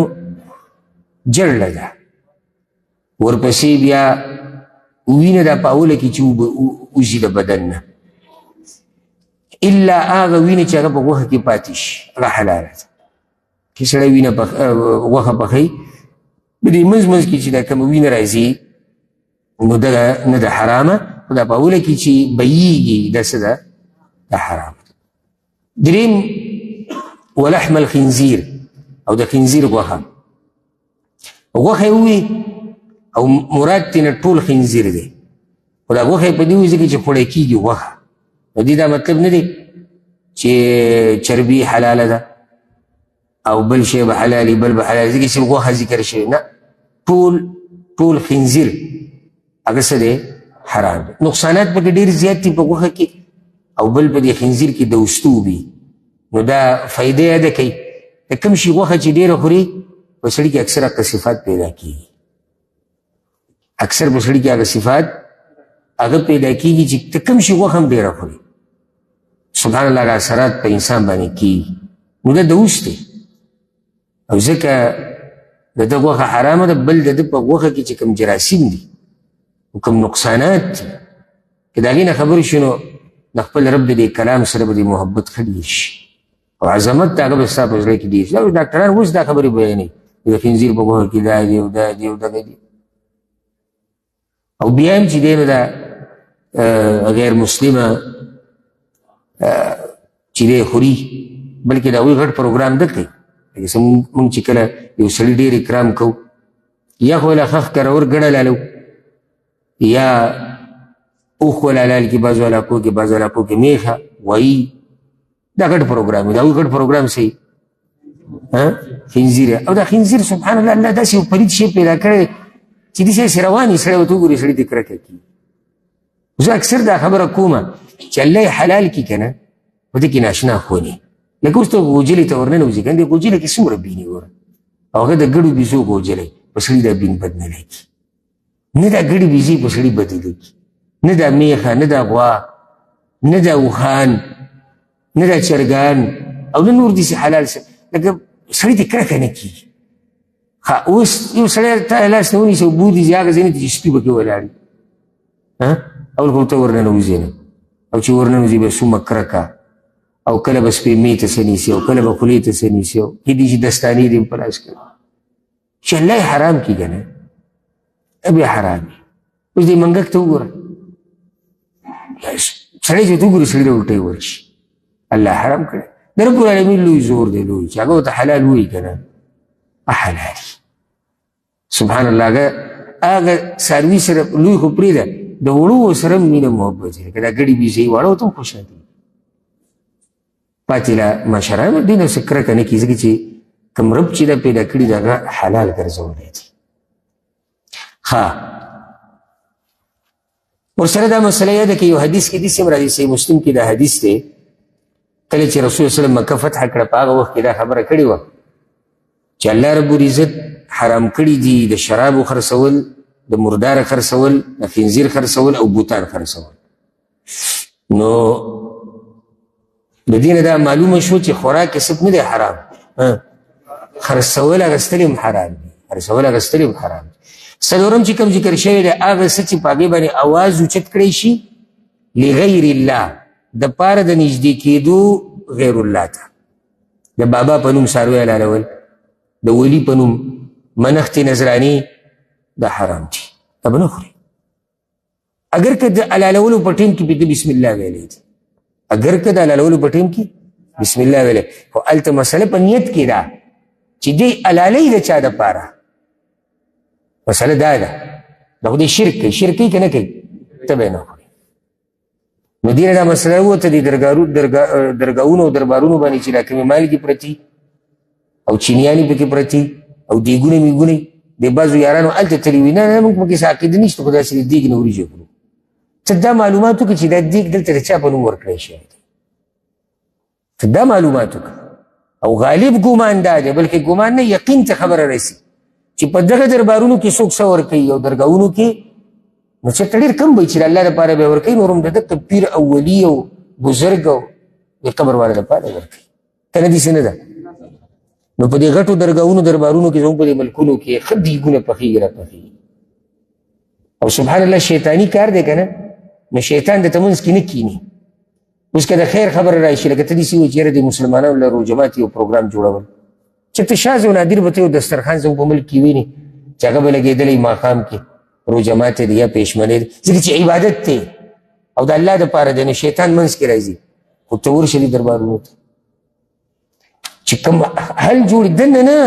جړله ده، ورپسې بیا وینه دا په اوله کې چې وځي د بدن نه، الا هغه وینه چې هغه په غوښه کې پاتې شي، هغه حلاله ده. چې سړی وینه غوښه پخوي، په دې منځ منځ کې چې دا کومه وینه راځي، نو دغه نه ده حرامه، خو دا په اوله کې چې بهیږي دا څه ده؟ دا حرامه. دریم ولحم الخنزیر، او د خنزیر غوښه. غوښه ووي او مراد ترېنه ټول خنزیر دی، خو دا غوښه یې په دې وجه کې چې خوړی کېږي غوښه، د دې دا مطلب نه دی چې چربي حلاله ده او بل شی به حلالي بل به حلالي، ځکه چې غوښه ذکر شوې نه، ټول خنزیر هغه څه دی؟ حرام دی. نقصانات پکې ډېر زیات دي په غوښه کې، او بل په دې خنزیر کې د وستو وي، نو دا فایده یاده کوي د کوم شي غوښه چې ډېره خوري په سړي کې اکثر هغه صفات پیدا کېږي اکثر په سړي کې هغه صفات هغه پیدا کېږي چې ته کوم شي غوښه هم ډېره خوري سبحان الله هغه اثرات په انسان باندې کېږي نو دا د اوس دی او ځکه د ده غوښه حرامه ده بل د ده په غوښه کې چې کوم جراثیم دي او کوم نقصانات دي که د هغې نه خبر شي نو د خپل رب د دې کلام سره به دې محبت ښه ډېر شي او عظمت د هغه به ستا په زړه کې ډېر شي دا ډاکټران اوس دا خبرې بیانوي د خنزیر په غوښه کې دا دی او دا دی او دغه دی او بیا هم چې دی نو دا غیر مسلمه چې دی خوري بلکې د هغوی غټ پروګرام ده کوي لکه څه مونږ چې کله یو سړي ډېر اکرام کوو یا خو له خخ کرور ګډه لالو یا اوښ ولالال کې بعضو علاقو کې بعضو علاقو کې میخه وایي دا غټ پروګرام دی د هغوی غټ پروګرام صحیح خنزیر او دا خنزیر سبحان الله الله داسې یو پلید شی پیدا کړی چې داسې هسې روان وي سړی ورته وګوري سړي ته کرکه کېږي زه اکثر دا خبره کومه چې الله یې حلال کړي که نه په دې کې ناشنا خوني لکه اوس ته غوجلې ته ورننوځي که نه دې غوجلې کې څومره بینې ګوره او هغه د ګډو بیزو غوجلی په سړي دا بین بد نه لګي نه دا ګډې بیزې په سړي بدې لګي نه دا میخه نه دا غوا نه دا اوښان نه دا چرګان او نه نور داسې حلال لکه سړي ته کرکه نه کېږي اوس یو سړی تا لاس نه ونیسي او بودي چې هغه ځای نه چې سپي پکې ولاړ وي اول خو ته ورننوځې نه او چې ورننوځي به څومره کرکه او کله به سپی می ته څه نیسي او کله به خولې ته څه نیسي او کېدای شي دستانې دې په لاس کړي چې الله یې حرام کړي که نه بیا حرام وي اوس دې منګک ته وګوره سړی چې ته وګورې سړي ته الټۍ ورشي الله حرام کړی د رب العالمین لوی زور دی لوی چې هغه ورته حلال وایي که نه حلال سبحان الله هغه څاروي سره لوی خو پرېږده د وړو سره هم مینه محبت دی که دا ګډې بیزې واړه ورته هم خوشحالي پاتې له مشرانو دې نه څه کرکه نه کړي ځکه چې کوم رب چې دا پیدا کړي د هغه حلال ګرځولی دی ورسره دا مسله یاده که یو حدیث کې داسې هم راځي صحیح مسلم کې دا حدیث دی کله چې رسول وسلم مکه فتح کړه په هغه وخت کې دا خبره کړې وه چې الله رب العزت حرام کړي دي د شرابو خرڅول د مرداره خرڅول د خنزیر خرڅول او بوتان خرڅول نو د دې نه دا معلومه شو چې خوراک کسب نه دی حرام خرڅول اخیستل هم حرام دي خرڅول اخیستل هم حرام دي څلورم چې کوم ذکر شوی دی هغه څه چې په هغې باندې اواز اوچت کړی شي لغیر الله د پاره د نږدې کېدو غیر الله ته د بابا په نوم څاروی حلالول د ولی په نوم منښتې نظراني دا حرام دي دا به نه خوري اگر که د حلالولو په ټیم کې به د بسم الله ویلی دي اگر که د حلالولو په ټیم کې بسم الله ویلی خو هلته مسله په نیت کې ده چې دی حلالوي د چا دپاره مسله دا ده دا خو دی شرک کوي شرک کوي که نه کوي ته به یې نه خوري نو دې نه دا مسله ووته دې درګاهونو او دربارونو باندې چې دا کومې مالګې پرتي او چینیانې پکې پرتي او دیګونه میګونه د بعضو یارانو هلته تللي وي نه نه موږ پکې څه عقیده نشته خو داسې د دیګ نه وریجې خورو ته دا معلومات وکړه چې دا دیګ دلته د چا په نوم ورکړی شوی دی ته دا معلومات وکړه او غالب ګمان دا دی بلکې ګمان نه یقین ته خبره رسي چې په دغه دربارونو کې څوک څه ورکوي او درګاهونو کې نو چې ډېر کم وي چې د الله لپاره به ورکوي نور هم د دغه پیر او ولي او بزرګ او د قبر والا لپاره ورکوي که نه داسې نه ده نو په دې غټو درګاهونو دربارونو کې زموږ په دې ملکونو کې ښه دیګونه پخېږي راپخېږي او سبحان الله شیطاني کار دی که نه نو شیطان د تمنځ کې نه کیني اوس که د خیر خبره راشي لکه ته داسې وایي چې یاره د مسلمانانو له روجمات یو پروګرام جوړول چې ته شاذ و نادر به ته یو دسترخوان زموږ په ملک کې ویني چې هغه به لګېدلی ماښام کې روجمات دی یا پېشمنۍ دی ځکه چې عبادت دی او د الله دپاره دی نو شیطان منځ کې راځي خو ته ورشه دې دربارونو ته چې کوم حل جوړي دننه نه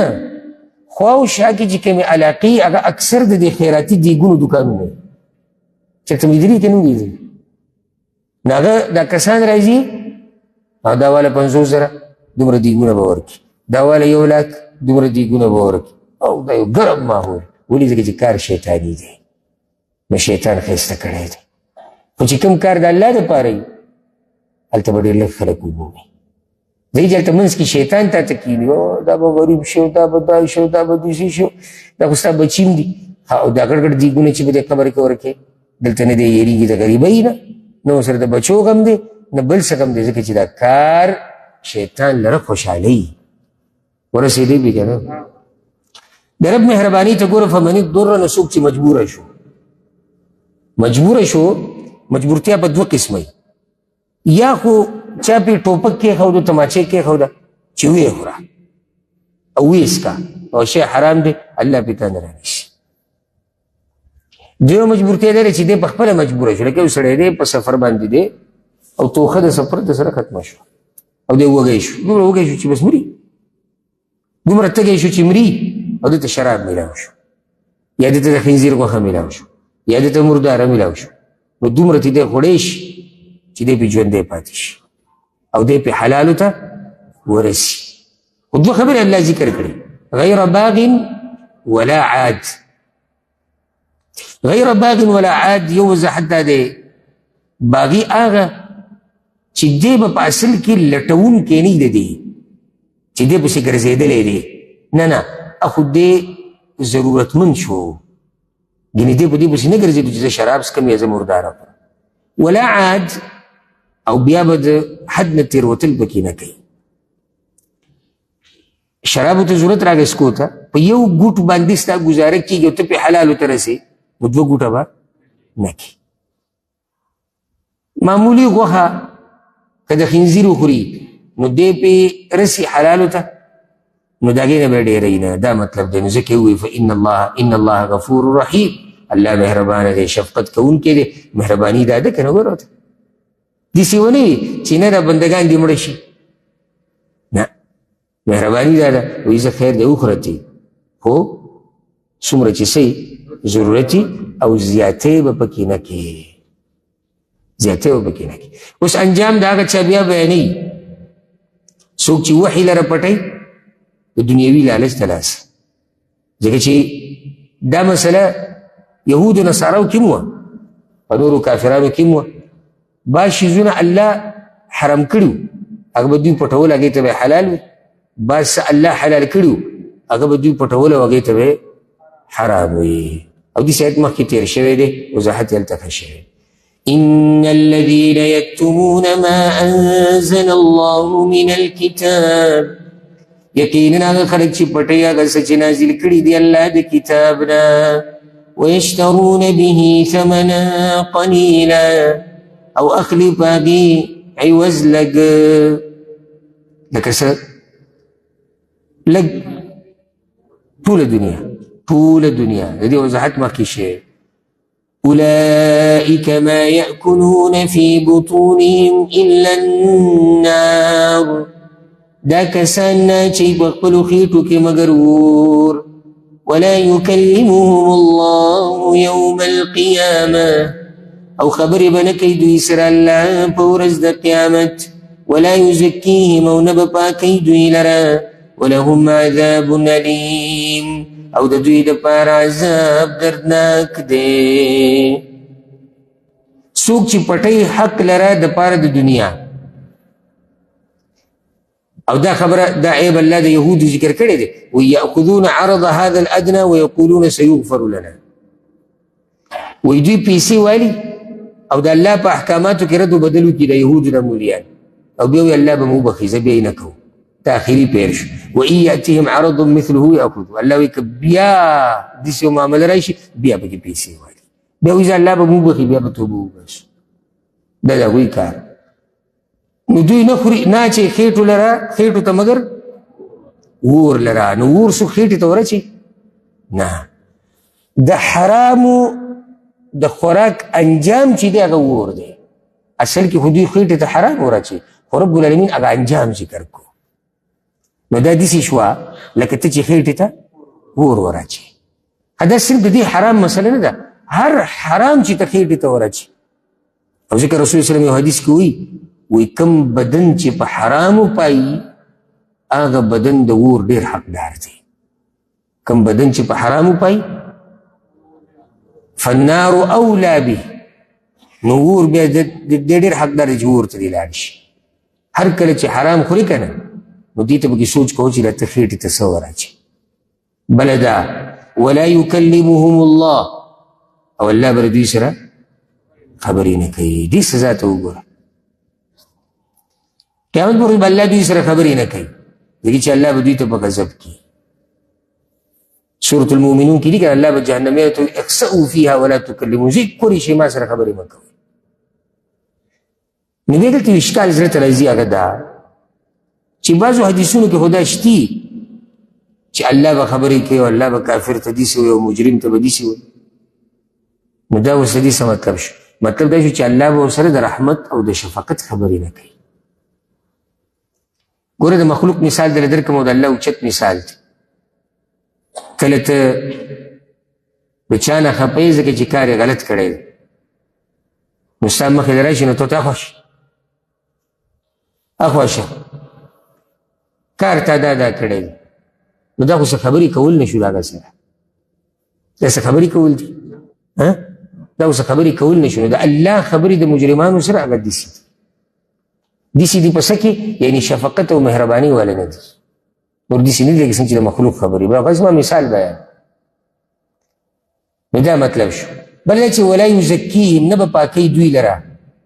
خوا او شا کې چې کومې علاقې هغه اکثر د دې خیراتي دیګونو دوکانونه وي چېرته مې لیدلي که نه لیدلي نو هغه دا کسان راځي او دا والا 500,000 دومره دیګونه به ورکړي دا والا 1,00,000 دومره دیګونه به ورکړي او دا یو ګرم ماحول ولې ځکه چې کار شیطاني دی نو شیطان ښایسته کړی دی خو چې کوم کار د الله دپاره وي هلته به ډېر لږ خلک ومومي دی دلته منځ کې شیطان تا ته کیني دا به غریب شو دا به دا شو دا به دوسي شو دا خو ستا بچیم دي او دا ګډ ګډ دیګونه چې به دې قبر کې ورکې دلته نه دی یېرېږي د غریبۍ نه نه ورسره د بچو غم دی نه بل څه غم دی ځکه چې دا کار شیطان لره خوشحالۍ ورسېدی بي که نه د رب مهرباني ته ګوره فمن الضر نه څوک چې مجبوره شو مجبورتیا په دوه قسمه یا خو چا پې ټوپک کېښوده تماچې کېښوده چې ویې خوره او ویې څښه او شی حرام دی الله پې تا نه رانیسي دویمه مجبورتیا دا دی چې دی په خپله مجبوره شو لکه یو سړی دی په سفر باندې دی او توخه د سفر د سره ختمه شوه او دی وږی شو دومره وږی شو چې بس مري دومره تږی شو چې مري او دته شراب میلاو شو یا دته د خنزیر غوښه میلاو شو یا دته مرداره میلاو شو نو دومره ته دی خوړی شي چې دی پې ژوندی پاتې شي او دی پې حلالو ته ورسي خو دوه خبرې الله ذکر کړي غیر باغ ولا عاد غیر باغ ولا عاد یو وضاحت دا دی باغي هغه چې دی به په اصل کې لټونکی نه دی د دې چې دی پسې ګرځېدلی دی نه اخو دی ضرورتمند شو یعنې دی په دې پسې نه ګرځېدو چې زه شراب څکم یا زه مرداره کړم ولا عاد او بیا به د حد نه تېروتل پکې نه کوي شرابو ته ضرورت راغی څکو ته په یو ګوټ باندې ستا ګزاره کېږي او ته پې حلالو ته رسې نو دوه ګوټه به نه کړي معمولي غوښه که د خنزیر وخوري نو دی پې رسي حلالو ته نو د هغې نه به ډېروي نه دا مطلب دی نو ځکه یې ووایي فإن الله غفور رحیم الله مهربانه دی شفقت کوونکی دی مهرباني دا ده که نه ګوره ته داسې ونه وي چې نه دا بندګان دې مړه شي نه مهرباني دا ده وایي زه خیر دی وخوره خو څومره چې څه ضرورتي او زیاتې به پکې نه کې زیاتې به پکې نه کې اوس انجام د هغه چا بیا بیانوي څوک چې وحي لره پټوي د دنیوي لالچ د لاسه ځکه چې دا مسله یهودو نصاراو کې هم وه په نورو کافرانو کې هم وه بعض شیزونه الله حرام کړي هغه به دوی پټول هغې ته به حلال وي بعض څه الله حلال کړي هغه به دوی پټول او هغې ته به حرام وي او دې آیت مخکې تېر شوی دی وضاحت یې هلته ښه شوی إن الذين يكتمون ما أنزل الله من الكتاب یقینا هغه خلک چې پټوي هغه څه چې نازل کړي دي الله د کتاب نه ويشترون به ثمنا قليلا او اخلي په هغې عوض لږ لکه څه لږ ټوله دنیا د دې وضاحت مخکې شوی أولئك ما يأكلون في بطونهم إلا النار دا کسان چې په خپلو خېټو کې مګر اور ولا يكلمهم الله يوم القيامة او خبرې به نه کوي دوی سره الله په ورځ د قیامت ولا يزكيهم او نه به پاکوي دوی لره ولهم عذاب أليم او د دوی دپاره عذاب دردناک دی څوک چې پټوي حق لره دپاره د دنیا او دا خبره دا عیب الله د یهودو ذکر کړی دی ویأخذون عرض هذا الادنى ويقولون سيغفر لنا وی دوی پیسې والي او د الله په احکاماتو کې رد و بدل وکړي د یهودو نه مولیان او بیا وایي الله به مو وبخي زه بیا یې نه کوم تاخیري پیر شو وإن یأتهم عرض مثله یأخذو الله وایي که بیا داسې یو معامله راشي بیا پکې پیسې والي بیا وایي زه الله به مو وبخي بیا به توبه وباسو دا د هغوی کار نو دوی نه خوري نه چې خېټو ته مګر اور لره نو اور څوک خېټې ته ورچي نه د حرامو د خوراک انجام چې دی هغه اور دی اصل کې خو دوی خېټې ته حرام ورچي خو رب العالمین هغه انجام ذکر کو نو دا داسې شوه لکه ته چې خېټې ته اور ورچي دا صرف د دې حرام مسله نه ده هر حرام چې ته خېټې ته ورچي او ځکه رسول اسلام یو حدیث کې وی کم بدن چې په حرامو پایي هغه بدن د اور ډېر حقدار دی کم بدن چې په حرامو پایي فالنار اولا به نو اور بیا د ډېر حقدار دی چې اور ته دې لاړ شي هر کله چې حرام خوري که نه نو دې ته به کې سوچ کوو چې راته خېټې ته څه وراچي. بله دا ولا یکلمهم الله، او الله به دوی سره خبرې نه کوي. دې سزا ته وګوره، قیامت پر ورځ به الله دوی سره خبرې نه کوي، ځکه چې الله به دوی ته په غضب کړي. سورة المؤمنون کې دي که الله به جهنمیانو ته اخسئوا فیها ولا تکلمون، زه کولی شئ ما سره خبرې مه کوئ. نو بیا دلته اشکال زړه ته راځي، هغه دا چې بعضو حدیثونو کې خو دا شتي چې الله به خبرې کوي او الله به کافر ته داسې وایي او مجرم ته به داسې وایي. نو دا اوس د دې څه مطلب شو؟ مطلب دا شو چې الله به ورسره د رحمت او د شفقت خبرې نه کوي. ګوره د مخلوق مثال در درکړم او د الله اوچت مثال دی. کله ته د چا نه خفه یې ځکه چې کار یې غلط کړی دی، نو ستا مخې ته راشي نو ته اخوا اخواشه کار تا دا کړی دی، نو دا خو څه خبرې کول نه شو د هغه سره، دا څه خبرې کول دي؟ دا خو څه خبرې کول نه شو. نو د الله خبرې د مجرمانو سره هغه داسې دي، داسې دي په څه کې؟ یعنې شفقت او مهرباني والا نه دي، نور داسې نه دي څنګه چې د مخلوق خبرې. بس ما مثال بیان، نو دا مطلب شو. بل دا چې ولا یزکیهم، نه به پاکوي دوی لره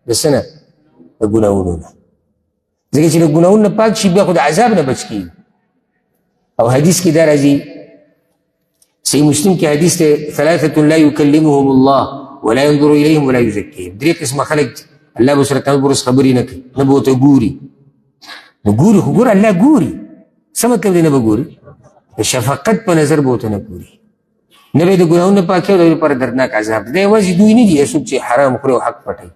د څه نه؟ د ګناهونو نه، ځکه چې د ګناهونو نه پاک شي بیا خو د عذاب نه بچ کېږي. او حدیث کې دا راځي، صحیح مسلم کې حدیث دی ثلاثة لا یکلمهم الله ولا ينظر الیهم ولا یزکیهم. درې قسمه خلک دي الله به سره قیامت پر ورځ خبرې نه کوي، نه به ورته ګوري. نو ګوري خو ګوره الله ګوري، څه مطلب دی نه به ګوري؟ د شفقت په نظر به ورته نه ګوري، نه به یې د ګناهونو نه پاکوي او د هغوی لپاره دردناک عذاب دی. دا یوازې دوی نه دي څوک چې حرام خوري او حق پټوي،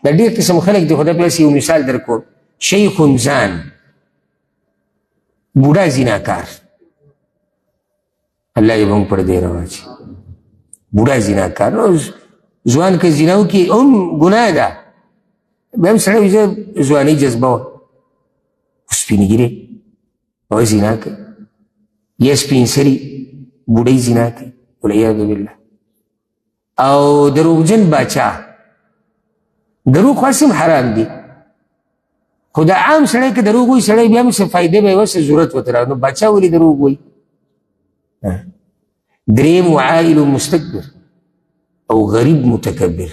دا ډېر قسم خلک دي. خو دا پلس یو مثال در کو، شیخ زان، بوډا زیناکار، الله یې به هم پردې راواچي. بوډا زیناکار نو ځوان که زنا وکړي هم ګناه ده، بیا هم سړی وایي زه ځوانۍ جذبه وه، خو سپین ږیری هغه زنا کوي، یا سپین سري بوډۍ زنا کوي والعیاذ بالله. او دروغجن باچا، دروغ خو هم حرام دي، خو د عام سړی که دروغ وایي سړی بیا هم څه فایدې به یې وه، څه ضرورت ورته راغی. نو باچا ولې دروغ وایي؟ دریم عائل مستكبر او غریب متکبر.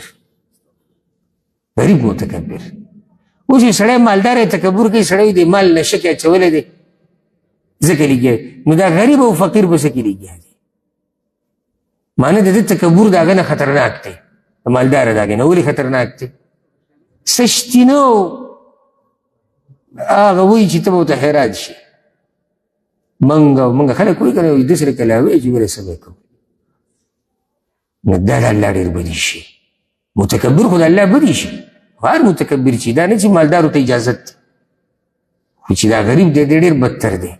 غریب متکبر اوس یو سړی مالدار تکبر کوي، سړی د مال نشه کې اچولی دی ځکه لګیا، نو دا غریب او فقیر به څه کې لګیا دی؟ معنی د دې تکبر د هغه نه خطرناک دی، د مالدار د هغې نه. ولې خطرناک دی؟ څه شتي نه هغه وایي چې ته به ورته حیران شي. منګه خلک وایي که نه د سره کلاوی چې ویله څه به کوو، نو دا د الله ډېر بدي شي. متکبر خو د الله بدي شي، هر متکبر چې دا نه چې مالدارو ته اجازت دی، خو چې دا غریب دی دی ډېر بدتر دی،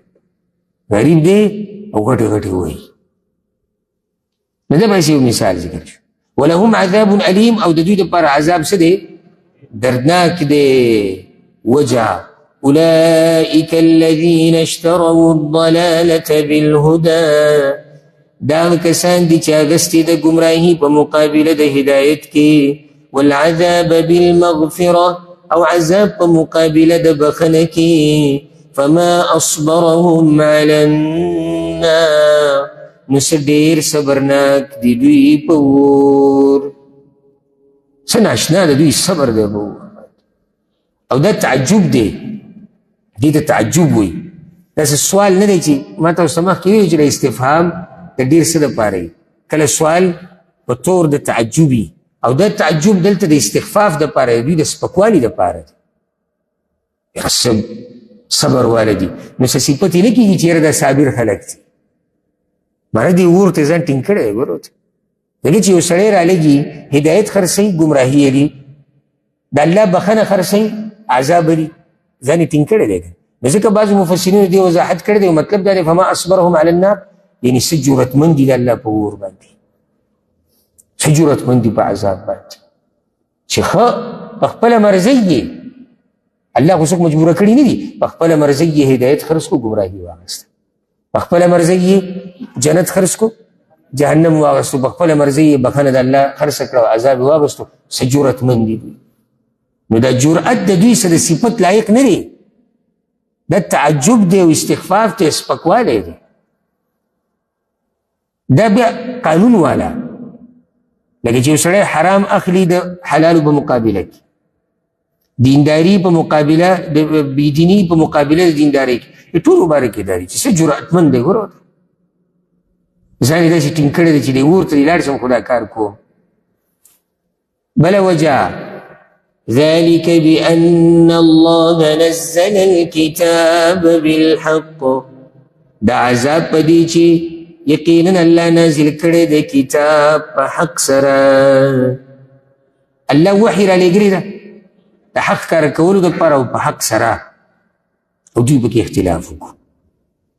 غریب دی او غټې غټې وایي. نو دا بس یو مثال ذکر شو. ولهم عذاب علیم، او د دوی دپاره عذاب څه دی؟ دردناک دی. وجع اولئک الذین اشتروا الضلالة بالهدى، دا کسان دي چې اغستې د ګمراهي په مقابله د هدایت کې، والعذاب بالمغفره، او عذاب په مقابله د بخنه کې. فما اصبرهم على النار، نو څه ډېر صبرناک دي دوی په اور. څه ناشنا د دوی صبر دی په اور. او دا تعجب دی، دې ته تعجب وایي. داسې سوال نه دی چې ما تاسو ته مخکې ویل چې د استفهام د ډېر څه دپاره وي، کله سوال په طور د تعجب وي، او دا تعجب دلته د استخفاف دپاره دی، دوی د سپکوالي دپاره دی. صبر والا دي، نو څه صفت یې نه کېږي چې یاره دا صابر خلک دي. معنی دې اور ته ځان ټینګ کړی دی. ګوره ځکه چې یو سړی رالګي هدایت خرڅوي، ګمراهي یې لري، د الله بخښنه خرڅوي، عذاب لري، ځان یې ټینګ کړی دی. نو ځکه بعضو مفسرینو دې وضاحت کړی دی، مطلب دا دی فما اصبرهم علی النار، یعنې څه جرأتمند دي د الله په اور باندې، څه جرأتمند دي په عذاب باندې، چې ښه په خپله مرضۍ یې الله خو څوک مجبوره کړي نه دي، په خپله مرضۍ یې هدایت خرڅ کو، ګمراهي واغسته، په خپله مرضۍ یې جنت خرڅ کو، جهنم واغستو، په خپله مرضۍ یې بخښنه د الله خرڅه کړه، عذاب یې واغستو. څه جرأتمند دي دوی. نو دا جرأت د دوی سره صفت لایق نه دی، دا تعجب دی او استخفاف دی، سپکوالی دی. دا بیا قانون والا لکه چې یو سړی حرام اخلي د حلالو په مقابله کې، دینداري په مقابله د بېدیني په مقابله د دیندارۍ کې، ټولو باره کې دا دی چې څه جرأتمند دی. ګوره ځان یې داسې ټینګ کړی دی چې دی اور ته دې لاړ شم خو دا کار کوم. بله وجه ذلك بأن الله نزل الكتاب بالحق، دا عذاب په دې چې یقینا الله نازل کړی د کتاب په حق سره. الله وحی را لېږلې ده د حق کار کولو دپاره او په حق سره، او دوی پکې اختلاف وکړو.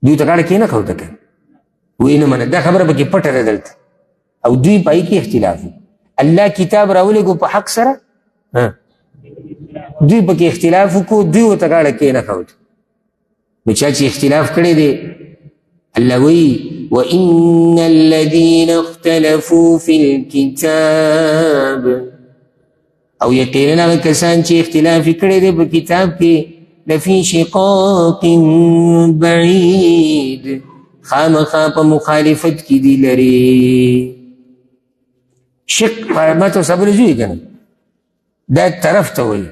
دوی ته غاړه کېنښود که ویې نه منه، دا خبره پکې پټه ده دلته، او دوی په کې اختلاف وکړو. الله کتاب راولېږو په حق سره، دوی پکې اختلاف وکړو، دوی ورته غاړه کېنښود. نو چا چې اختلاف کړی دی الله وی وَإِنَّ الَّذِينَ اخْتَلَفُوا فِي الْكِتَابِ، او یقینا هغه کسان چې اختلاف کړی دی په کتاب کې، لفی شقاق بعید، خامخا په مخالفت کې دی لري. شق ما ته صبر جوړی کنه دا طرف ته وایي،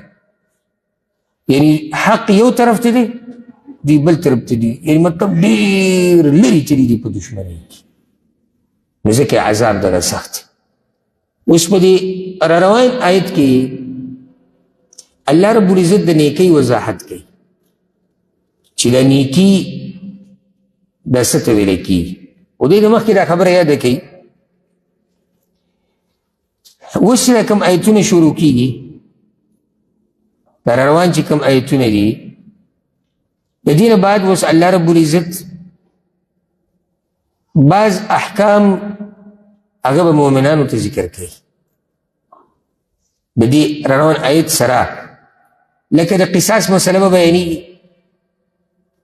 یعنی حق یو طرف ته دی دی بل طرف ته دی، یعنی مطلب ډېر لرې چلی دی په دشمنۍ کې. نو ځکه عذاب دغه سخت دی. اوس په دې راروان آیت کې الله رب العزت د نیکۍ وضاحت کوي چې دا نیکي دا څه ته ویلی کېږي. او دوی د مخکې دا خبره یاده کوي. اوس چې کوم آیتونه شروع کېږي، دا راروان چې کوم آیتونه دي، د دې نه بعد اوس الله رب العزت بعض احکام هغه به مؤمنانو ته ذکر کوي د دې روان آیت سره. لکه د قصاص مسله به بیانېږي،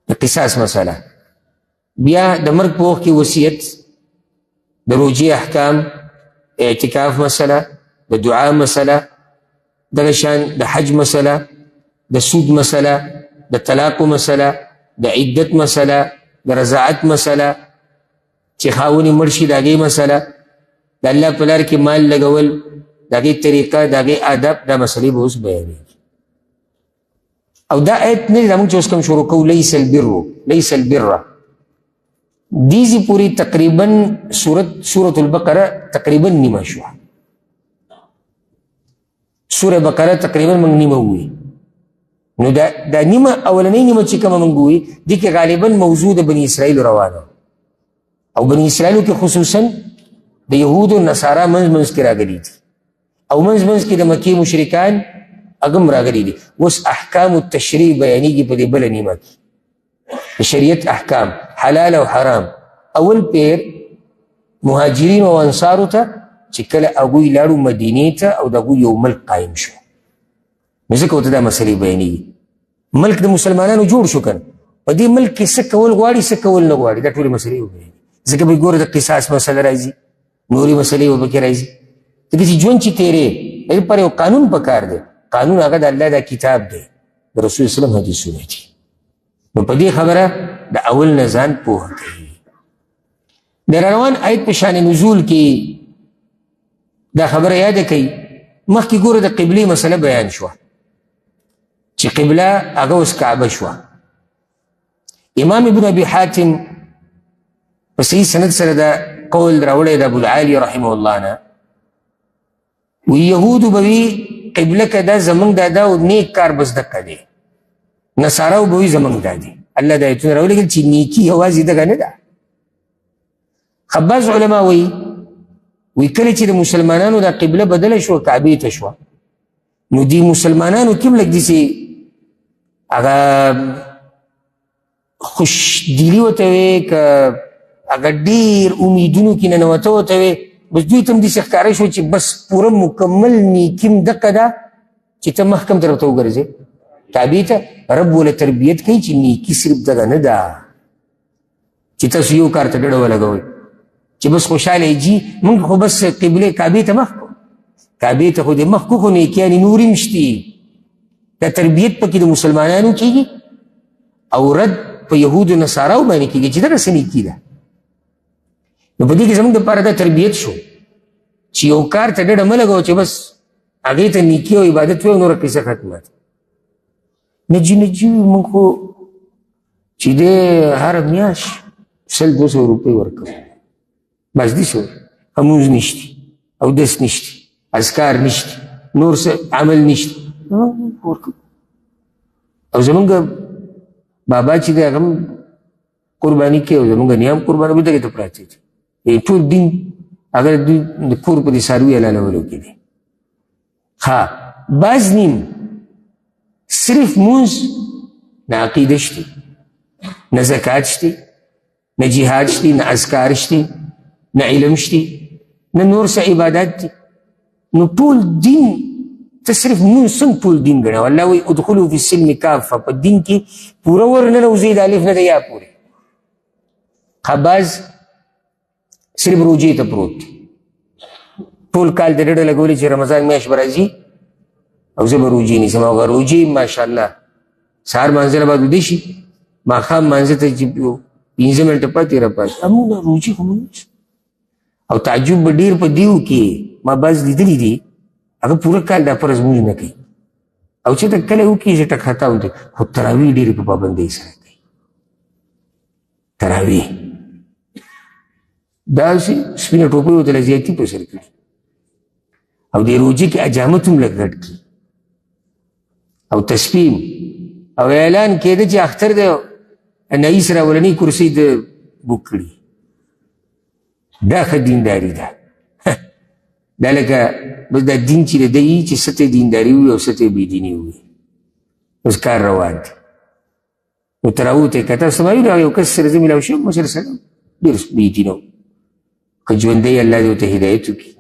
د قصاص مسله، بیا د مرګ په وخت کې وصیت، د روجې احکام، اعتکاف مسله، د دعا مسله، دغه شان د حج مسله، د سود مسله، د طلاق مسله، د عدت مسله، د رضاعت مسله، چې خاونې مړ شي د هغې مسله، د الله په لار کې مال لګول، د هغې طریقه، د هغې آداب، دا مسلې به اوس بیانېږي. او دا آیت نه دی دا موږ چې اوس کوم شروع کوو لیس البر، دیزې پورې تقریبا سورة البقره تقریبا نیمه شوه. سوره بقره تقریبا موږ نیمه ووایي. نو دا نیمه اولنۍ نیمه چې کومه موږ ووایي دې کې غالبا موضوع د بني اسرائیل روانه، او بني اسرائیلو کې خصوصا د یهودو نصارا منځ کې راغلي دي، او منځ کې د مکې مشرکان هغه هم راغلي دي. اوس احکام التشریع بیانېږي په دې بله نیمه کې، د شریعت احکام حلال او حرام. اول پیر مهاجرین او انصارو ته چې کله هغوی لاړو مدینې ته او د هغوی یو ملک قایم شو، نو ځکه ورته دا مسلې بیانېږي. ملک د مسلمانانو جوړ شو که نه، په دې ملک کې څه کول غواړي څه کول نه غواړي، دا ټولې مسلې وبیانېږي. ځکه به ګوره د قصاص مسله راځي، نورې مسلې به پکې راځي. ځکه چې ژوند چې تېرې دې لپاره یو قانون پکار دی، قانون هغه د الله دا کتاب دی، د رسول اسلام حدیثونه دي. نو په دې خبره د اول نه ځان پوه کوي. د روان آیت په شان نزول کې دا خبره یاده کوي. مخکې ګوره د قبلې مسله بیان شوه چې قبله هغه اوس کعبه شوه. امام ابن ابي حاتم په صحیح سند سره دا قول راوړی د ابوالعالي رحمه الله نه، وی یهودو به وي قبله که دا زمونږ دا او نیک کار بس دقه دی، نصاراو به وي زمونږ دا دی. الله دا ایتونه راولېږل چې نیکي یوازې دغه نه ده. بعض علما وی کله چې د مسلمانانو دا قبله بدله شوه کعبې ته شوه، نو دی مسلمانانو کې هم لږ داسې هغه خوشدلي ورته وې که هغه ډېر امیدونو کې ننوته ورته وې، بس دوی ته هم داسې ښکاره شو چې بس پوره مکمل نیکي هم دقه ده چې ته محکم طرف ته وګرځې کعبې ته. رب وله تربیت کوي چې نیکي صرف دغه نه ده چې تاسو یو کار ته ډډه ولګوئ چې بس خوشحاله جي موږ خو بس قبله کعبې ته مخ کو، کعبې ته خو دې مخ کو، خو نیکیانې نورې هم شتي، دا تربیت پکې د مسلمانانو کېږي او رد په یهودو نصاراو باندې کېږي چې دغسې نیکي ده. نو په دې کې زموږ دپاره دا تربیت شو چې یو کار ته ډډه مه لګوه چې بس هغې ته نیکي او عبادت وی او نوره قصه ختمه ده. نجي موږ خو چې دی هره میاشت 100-200 روپۍ ورکوو، بس دې څه لمونځ نشته، اودس نشته، اذکار نشته، نور څه عمل نشته، ورکوو. او زمونږ بابا چې دی هغه هم قرباني کوي او زمونږ نیا هم قرباني کوي، دغې ته پراته دي. ټول دین هغه دوی د کور په دې څاروي حلالولو کې دی. ها بعض نیم صرف مونځ نه عقیده شته، نه زکات شته، نه جهاد شته، نه اذکار شته، نه علم شته، نه نور څه عبادات دي. نو ټول دین ته صرف مونځ څنګه ټول دین ګڼه؟ الله وایي ادخلوا فی السلم کافه، په دین کې پوره ورننوځئ د الف نه د یا پورې. ښه بعض صرف روجې ته پروت دی، ټول کال د ډډه لګولې چې رمضان میاشت به راځي او زه به روجې نیسم. هغه روجې ماشاءالله سهار مانځه نه باید ویده شي، ماښام مانځه ته چې 15 منټه پاتې راپاتې همونه روجې خو مونځ. او تعجب به ډېر په دیو کې ما بعض لیدلي دي هغه پوره کال دا فرض مونځ نه کوي او چې ته کله وکړي چې ټک خطا ونده، خو تراویح ډېرې په پابندۍ سره کوي. تراویح داسې سپینه ټوپۍ ورته له زیاتي په سر کړي او دې روجې کې اجامت هم لږ ګډ کړي او تسبیم او اعلان کېده چې اختر دی نعیس راولنۍ کرسۍ د بوک کړي. دا ښه دینداري ده. دا لکه بس دا دین چې د دی چې څه ته دینداري وي او څه ته بېدیني وي. اوس کار روان دی. نو تراویحو ته یې کتل سمایي یو کس سره زه میلاو شوم مشر سره ډېر بېدینه و، که ژوندی الله دې ورته هدایت وکړي.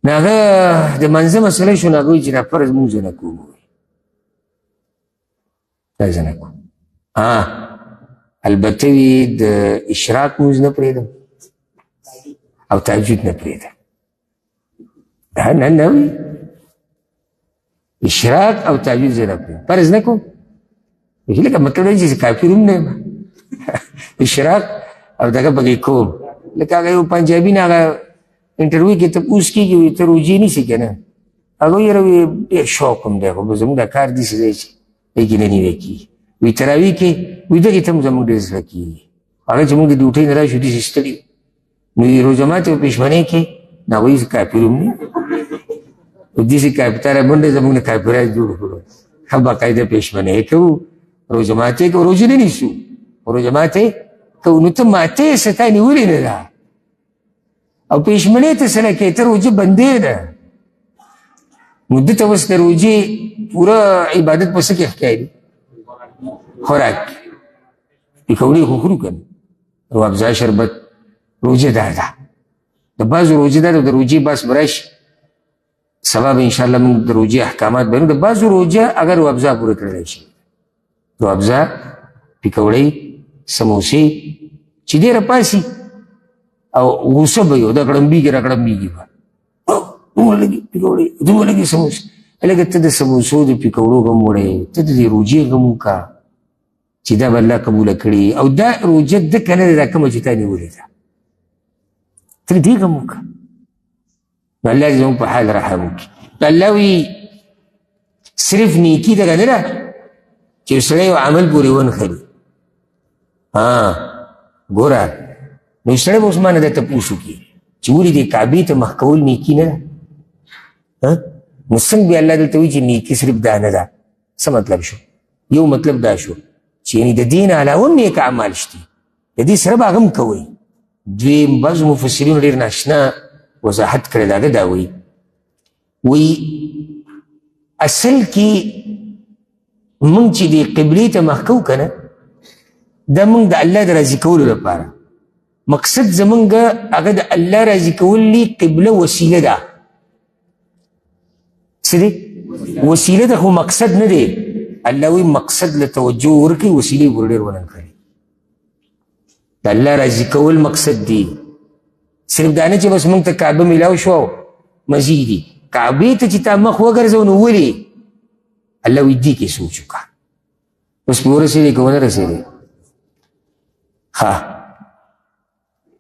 نو هغه د منځه مسله شو، نو هغه وایي چې دا فرض مونځ نه کوو، دا زه نه کوم. البته وي د اشراق مونځ نه پرېږدم او تهجد نه پرېږدم. دا نه وي اشراق او تهجد زه نه پرېږدم، فرض نه کوم. لکه مطلب دی چې کافر هم نه یم اشراق او دغه پکې کوم. لکه هغه یو پنجابي نه هغه انټرویو کې تپوس کېږي وایي ته روجې نیسې که نه؟ هغه وایي یاره ډېر شوق هم دی خو زموږ دا کار داسې دی چې دی کې نه نیوی کېږي. وایي تراویح کې وایي دغې ته هم زموږ ډېر زړه کېږي. هغه چې موږ د ډیوټۍ نه راشو داسې ستړي نو یې روژه ماتې په پېشمنۍ کې نو هغوی کافر هم نه داسې کاپیتاره منډه زموږ نه کافران جوړ کړو. ښه باقاعده پېشمنۍ کوو، روژه ماتې کوو، روژه نه نیسو، روژه ماتې کوو. نو ته ماتې ستا نیولې نه ده او پېشمنۍ ته څه نه کوې، ته روژه بندې ده. نو ده ته اوس د روژې پوره عبادت په څه کې ښکاري؟ خوراک پکوړې خو خورو که نه، روابزه شربت. روژه دا ده، د بعضو روژه دا ده، د روژې بحث به راشي سبا به انشاءالله موږ د روژې احکامات بیانو. د بعضو روژه هغه روابزه پوره کړلی شي، روابزه، پکوړې، سموسې چې دی راپاسي او غوسه به یو دا ګړمبېږي راګړمبېږي به دومره لږې پکوړې دومره لږې سموسې. لکه ته د سموسو د پکوړو غم وړی، ته د دې روژې غم وکړه چې دا به الله قبوله کړي او دا روژه دکه نه ده دا کومه چې تا نیولې ده، ته دې غم وکړه. نو الله دې زموږ په حال رحم وکړي. الله وایي صرف نیکي دغه نه ده چې سړی یو عمل پورې ونښلي. ګوره نو سړی به اوس ما نه ده تپوس وکړي چې ولې دې کعبې ته مخ کول نیکي نه ده؟ نو څنګه بیا الله دلته وایي چې نیکي صرف دا نه ده؟ څه مطلب شو؟ یو مطلب دا شو چې یعنې د دې نه علاوه هم نیک اعمال شته، د دې سره به هغه هم کوئ. دویم بعضو مفسرینو ډېر ناشنا وضاحت کړی دا دا وایي اصل کې مونږ چې دې قبلې ته مخ کوو که نه، دا مونږ د الله د راضي کولو لپاره، مقصد زمونږ هغه د الله راضي کولي قبله وسیله ده. څه دی؟ وسیله ده خو مقصد نه دی. الله وایي مقصد له توجه ورکړئ، وسیلې ور ډېر وننکړئ. د الله راضي کول مقصد دی. صرف دا نه چې بس مونږ ته کعبه میلاو شو مزید دي، کعبې ته چې تا مخ وګرځو نو ولې الله وی دی کې سوچ وکړه اوس پې ورسېدې که ونه رسېدې ها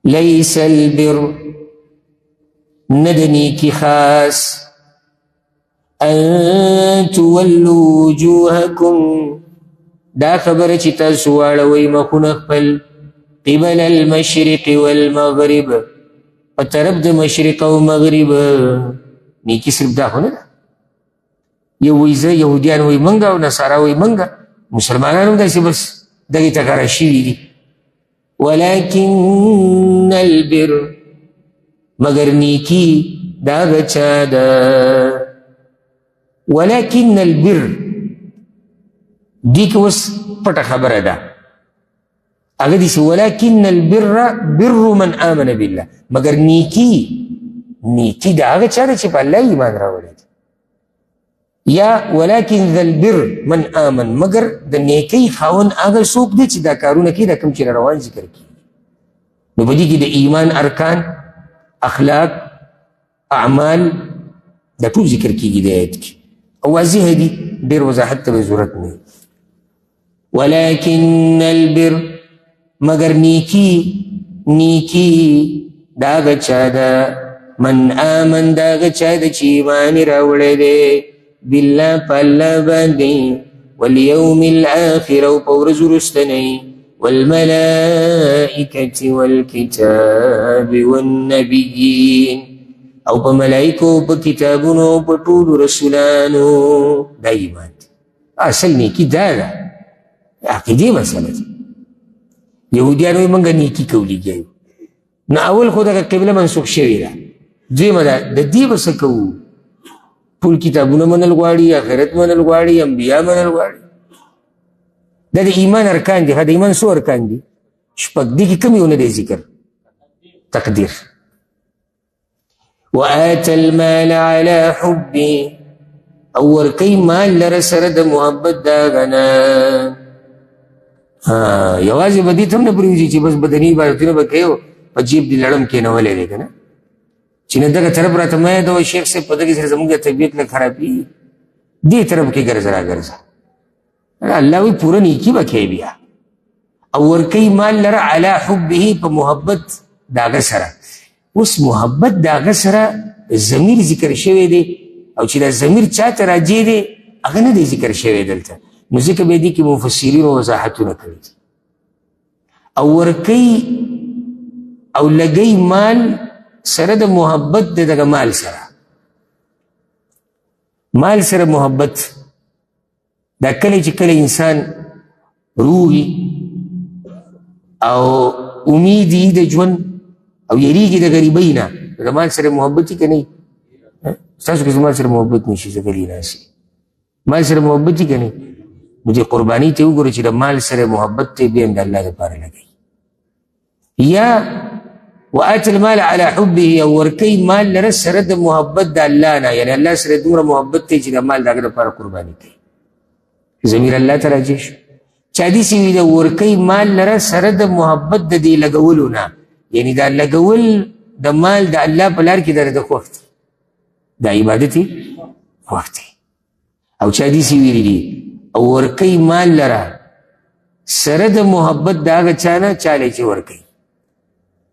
لیس البر نه د نیکي خاص ان تولوا وجوهکم دا خبره چې تاسو واړوئ مخونه خپل قبل المشرق والمغرب په طرف د مشرق او مغرب نیکي صرف دا خو نه ده یو وایي زه یهودیان وایي منګه او نصارا وایي منګه مسلمانان هم داسې بس دغې ته کاره شوي دي ولكن البر مگر نیکی دا غچا ده ولكن البر دی که اوس پټه خبره ده هغه داسې ولكن البر بر من آمن بالله مگر نیکی دا هغه چا ده چې په الله ایمان راوړی دی یا ولكن ذا البر من آمن مگر د نیکۍ خاوند هغه څوک دی چې دا کارونه کوي دا کوم چې روان ذکر کېږي نو په دې کې د ایمان ارکان اخلاق اعمال دا ټول ذکر کېږي د آیت کې او واضح دي ډېر وضاحت ته به ضرورت نه ولكن البر مگر نیکی دا هغه چا ده من آمن دا هغه چا ده چې ایمان یې راوړی دی بالله په الله باندې والیوم الآخر او په ورځ وروستنۍ والملائکة والکتاب والنبیین او په ملائکو په کتابونو په ټولو رسولانو دا ایمان دی اصل نیکي دا ده عقیدې مسله ده یهودیان وایي موږ نیکي کوو لګیا نو اول خو دغه قبله منسوخ شوې ده دویمه ده د دې به څه کوو ټول کتابونه منل غواړي آخرت منل غواړي انبیا منل غواړي دا د ایمان ارکان دي د ایمان څو ارکان دي شپږ دي کې کوم یو نه دی ذکر تقدیر وآت المال على حبه او ورکی مال لره سره د محبت د هغه نه یوازې به دې ته هم نه پرېوځي چې بس بدني عبادتونه به کوې په جیب دې لړم کېنولی دی که نه چې نه دغه طرف راته مه یادوه شیخ صاحب په دغې سره زمونږ طبیعت نه خرابېږي دې طرف کې ګرځه راګرځه الله وی پوره نیکي به کوې بیا او ورکی مال لره علی حبه په محبت د هغه سره اوس محبت د هغه سره ضمیر ذکر شوی دی او چې دا ضمیر چا ته راجع دی هغه نه دی ذکر شوی دلته نو ځکه به دې کې مفسرینو وضاحتونه کړي او ورکی او لګی مال سره د محبت د دغه مال سره محبت دا کله چې کله انسان روغي او امیدي د ژوند او یریږي د غریبۍ نه د مال سره محبت یې که نه ستاسو که مال سره محبت نشي زه غلی ناست مال سره محبت یې که نه نو دې قربانۍ ته وګوره چې د مال سره محبت ته بیا هم د الله دپاره لګوي یا وآت المال على حبه او ورکی مال لره سره د محبت د الله نه یعنی الله سره دومره محبت دی چې د مال د هغه دپاره قرباني کوي ضمیر الله ته راجع شو چا داسې وي د ورکی مال لره سره د محبت د دې لګولو نه یعنی دا لګول د مال د الله په لار کې د خوښ دی دا عبادت خوښ دی او چا داسې ویلي دي او ورکی مال لره سره د محبت د هغه چا نه چاله چې ورکی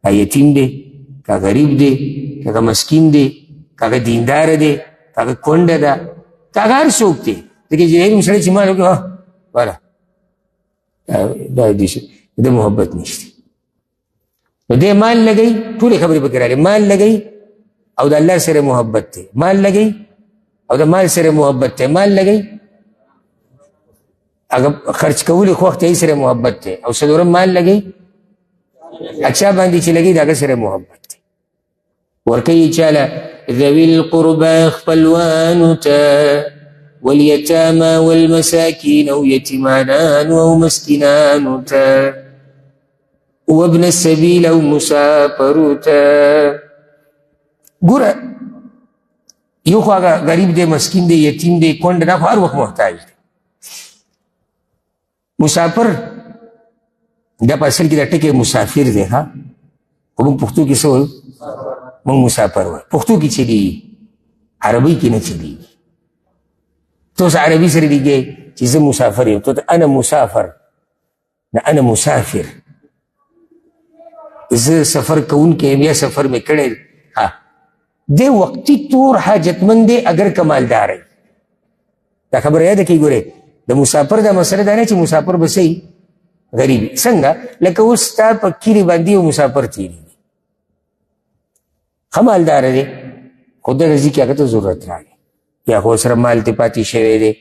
که یتیم دی که غریب دی که مسکین دی که دیندار دی که کونډه ده که هر څوک دی ځکه چې علم سړی چې مال وکړي والا د محبت نشته نو دی مال لګوي ټولې خبرې پکې راغلې مال لګوي او د الله سره محبت دی مال لګوي او د مال سره محبت دی مال لګوي هغه خرچ کولو خوښ دی سره محبت دی او څلورم مال لګوي اچھا باندې چې لګوي د هغه سره محبت دی ورکوي چاله ذوي القربى خپلوانو ته واليتامى والمساكين او يتيمانان او مسكينان وابن السبيل او مسافر ګوره یو خو هغه غریب دی مسکین دی یتیم دی کونډه دا خو هر وخت محتاج دی مسافر دا په اصل کې دا ټکی مسافر دی ها خو موږ پښتو کې څه وایو موږ مسافر وایو پښتو کې چلیږي عربۍ کې نه چلیږي تو اوس عربي سره لګې چې زه مسافر یم، تو ته انا مسافر نه انا مسافر، زه سفر کوونکی یم یا سفر مې کړی. دې وقتي طور حاجتمند دی اگر کمالدار ی. دا خبره یاده کړئ. ګورئ د مسافر دا مسله دا نه چې مسافر به څه غریب څنګه لکه اوس ستا په کلي باندې یو مسافر تېرېږي، ښه مالداره دی خو دغه ځي کې هغه ته ضرورت راغی یا خو سره مال ترې پاتې شوی دی،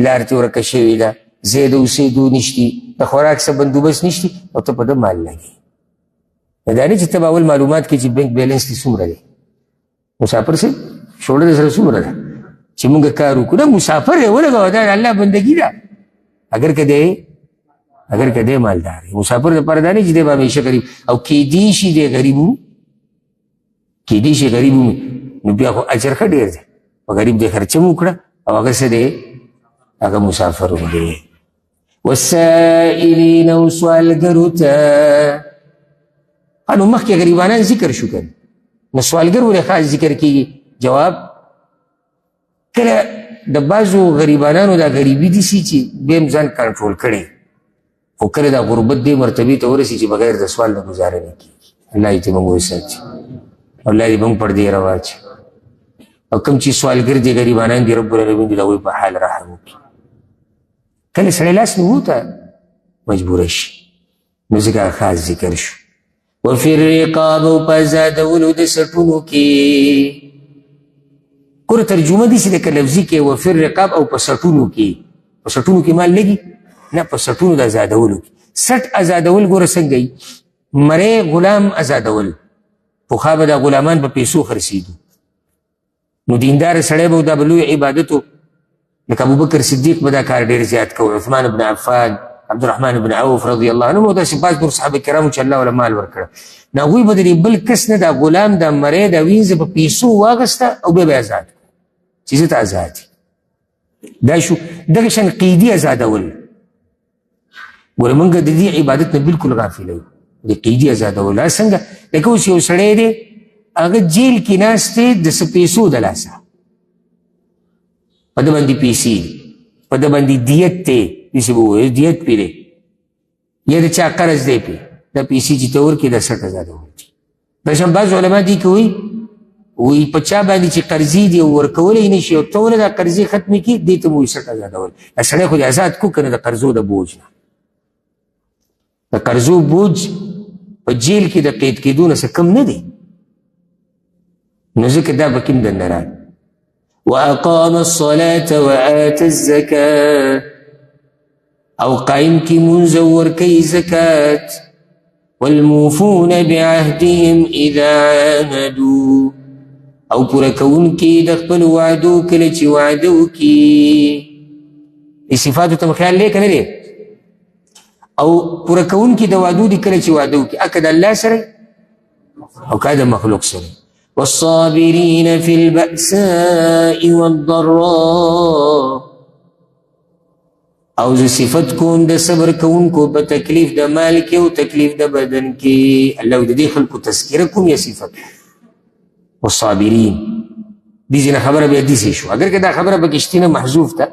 لار ترې ورکه شوې ده، ځای د اوسېدو نشتي، د خوراک څه بندوبست نشتي او ته په ده مال لګې. دا نه چې ته به اول معلومات کې چې بینک بیلنس دې څومره دی، مسافر صاحب شوړه د سره څومره ده چې مونږ کار وکړو. نه مسافر دی ولګوه، دا د الله بندګي ده. اگر که دی مالدار دی، مسافر دپاره دا نه چې دی به همیشه غریب او کیدی شي دی غریب وي، کیدی شي غریب وي نو بیا خو اجر ښه ډېر دی، په غریب دی خرچه مو وکړه او هغه څه دی هغه مسافر هم دی. والسائلین او سوالګرو ته نو مخکې غریبانان ذکر شو که نو سوالګر ولې خاص ذکر کېږي؟ جواب کله د بعضو غریبانانو دا غریبي داسې چې بیا هم ځان کنټرول کړی، خو کله دا غربت دې مرتبې ته ورسي چې بغیر د سوال نه ګزاره نه کېږي. الله دې موږ وساتي او الله دې موږ پر دې رواچي. او کوم چې سوالګر دي غریبانان دي رب العالمین دې د هغوی په حال رحم وکړي. کله سړی لاس نیولو ته مجبوره شي نو ځکه خاص ذکر شو. وفي الرقاب او په ازادولو د سټونو کې ګوره ترجمه داسې ده که لفظي کې وفي الرقاب او په سټونو کې، په سټونو کې مال لګي نه، په سټونو د ازادولو کې. سټ ازادول ګوره څنګه وي؟ مری غلام ازادول، پخوا به دا غلامان په پیسو خرڅېدو نو دیندار سړی به دا به لوی عبادت و، لکه ابوبکر صدیق به دا کار ډېر زیات کوو، عثمان بن عفان، عبدالرحمن بن عوف رضی الله عنهم او داسې بعض نور صحابه کرامو چې الله وله مال ورکړه نو هغوی به د بل کس نه دا غلام دا مری دا وینځه په پیسو واغسته او بیا به آزاد کړه چې زه ته آزاد دا شو. دغه شان قیدي آزادول ګوره موږ د دې عبادت نه بلکل غافله یو، د قیدي آزادول. څنګه لکه اوس یو سړی دی هغه جیل کې ناست دی د څه پیسو د لاسه، په ده باندې پیسې دي، په ده باندې دیت دی، داسې به ووایو دیت پې دی یا د چا قرض دی پې، دا پیسې چې ته ورکړې دا سټ ازادول دي. دا شان بعض علما دي که وایي په چا باندې چې قرضې دي او ورکولی نه شي او ته ولې دا قرضې ختمې کړي دې ته مو وایي سټ ازادول. دا سړی خو دې ازاد کړو که نه د قرضو د بوج نه، د قرضو بوج په جیل کې د قید کېدو نه څه کم نه دی نو ځکه دا به کوم دننه راغی. واقام الصلاة وآت الزکاة او قائم کی منځ ورکوي زکات. والموفون بعهدهم اذا عاهدوا او پوره کوونکي د خپل وعدو کله چې وعده وکړي. صفاتو ته خیال دی که نه دی؟ او پوره کوونکي د وعدو دي کله چې وعده وکړي، که د الله سره او که د مخلوق سره. والصابرین فی البأساء والضراء او زه صفت کوم د صبر کوونکو په تکلیف د مال کې او تکلیف د بدن کې. الله د دې خلکو تذکره کوم یا صفت والصابرین دې ځینې خبره بیا داسې شو، اگر که دا خبره پکې شته نه محذوف ده.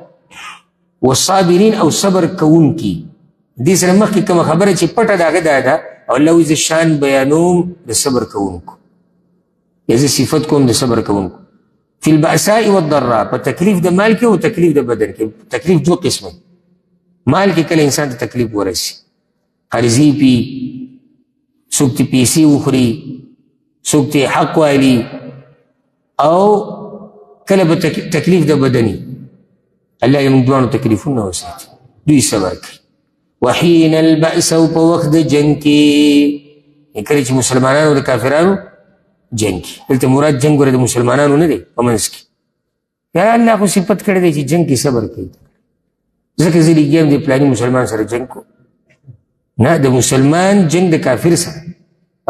والصابرین او صبر کوونکي دې سره مخکې کومه خبره چې پټه د هغه دا ده او الله وایي زه شان بیانوم د صبر کوونکو یا زه صفت کوم د صبر کوونکو. فی البأساء والضراء په تکلیف د مال کې او تکلیف د بدن کې. تکلیف دو قسمه، مال کې کله انسان ته تکلیف ورسي، قرضې پي، څوک ترې پیسې وخوري، څوک ترې حق وایلي، او کله به تکلیف د بدني. الله یې موږ دواړو تکلیفونه وساتي، دوی صبر کوي. وحین البأس او په وخت د جنګ کې، کله چې مسلمانانو د کافرانو جنګ کې، دلته مراد جنګ ګوره د مسلمانانو نه دی په منځ کې، یا الله خو صفت کړی دی چې جنګ کې صبر کوي. ځکه زه لګیا یم د فلاني مسلمان سره جنګ کو نه، د مسلمان جنګ د کافر سره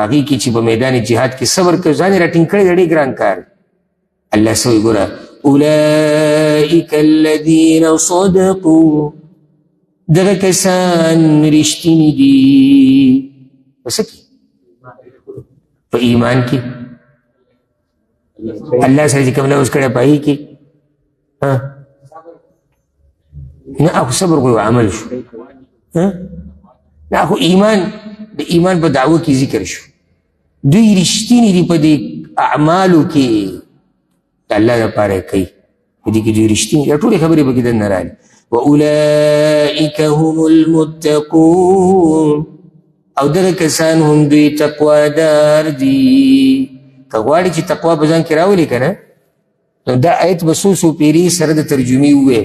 هغې کې چې په میدان جهاد کې صبر کوي، ځان یې راټینګ کړی دی، ډېر ګران کار. الله څه وایي ګوره اولئک الذین صدقوا دغه کسان رښتیني دي په څه کې؟ په ایمان کې الله سره چې کوم لوز کړی په هغې کې نه اخو صبر خو عمل شو، نه اخو ایمان د ایمان په دعوه کې ذکر شو. دوی رښتیني دي په دې اعمالو کې د الله لپاره کوي، په دې کې دوی رښتیني دا ټولې خبرې پکې دننه راغلي. واولئک هم المتقون، او دغه کسان هم دوی تقوادار دي. که غواړې چې تقوا په ځان کې راولي که نه، نو دا آیت به څو څو پیرې سره د ترجمې ووایې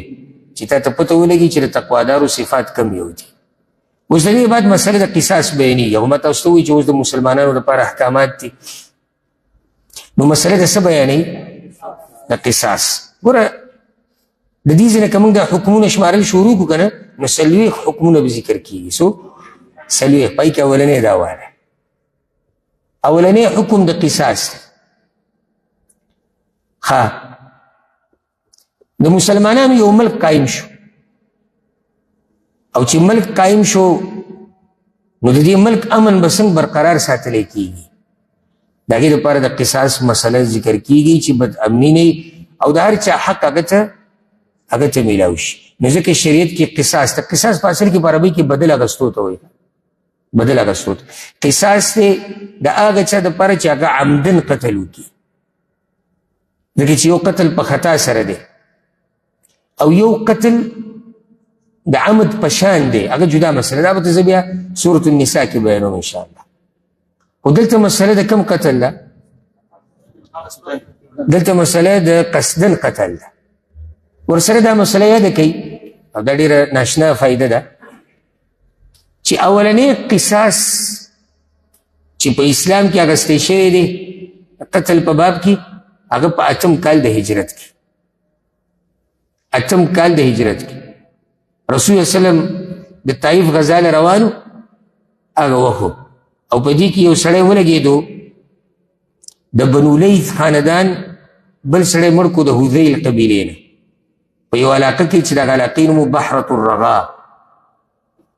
چې تا ته پته ولګي چې د تقوادارو صفات کم یو دي. اوس د دې بعد مسله د قصاص بیانېږي، او ما تاسو ته وایي چې اوس د مسلمانانو لپاره احکامات دي. نو مسله د څه بیانوي؟ د قصاص. ګوره د دې ځای نه که موږ دا حکمونه شمارل شروع کړو که نه، نو څلوېښت حکمونه به ذکر کېږي. څو؟ څلوېښت. پای کې اولنی دا واله، اولنی حکم د قصاص دی. د مسلمانانو یو ملک قایم شو، او چې ملک قایم شو نو د دې ملک امن به څنګه برقرار ساتلی کېږي، د هغې دپاره د قصاص مسله ذکر کېږي چې بد امني نه او د هر چا حق هغه ته میلاو شي. نو ځکه شریعت کې قصاص ته، قصاص په اصل کې په عربي کې بدل اخیستو ته وایي، بدل اخیستو ته. قصاص دی د هغه چا دپاره چې هغه عمدن قتل وکړي، ځکه چې یو قتل په خطا سره دی او یو قتل د عمد په شان دی، هغه جدا مسله. دا به ته زه بیا سورة النساء کې بیانوم انشاءالله. خو دلته مسله د کم قتل ده؟ دلته مسله د قصدن قتل ده. ورسره دا مسله یاده کوي، او دا ډېره ناشنا فایده ده چې اولنی قصاص چې په اسلام کې اخیستی شوی دی قتل په باب کې، هغه په 8 کال د هجرت کې، 8 کال د هجرت کې رسول الله صلی الله علیه وسلم د طائف غزا له روانو، هغه وخو او په دې کې یو سړی ولګېدو د بنو لیث خاندان، بل سړی مړ کړو د حذیل قبیلې نه په یو علاقه کې چې دغه علاقې نوم بحرة الرغا.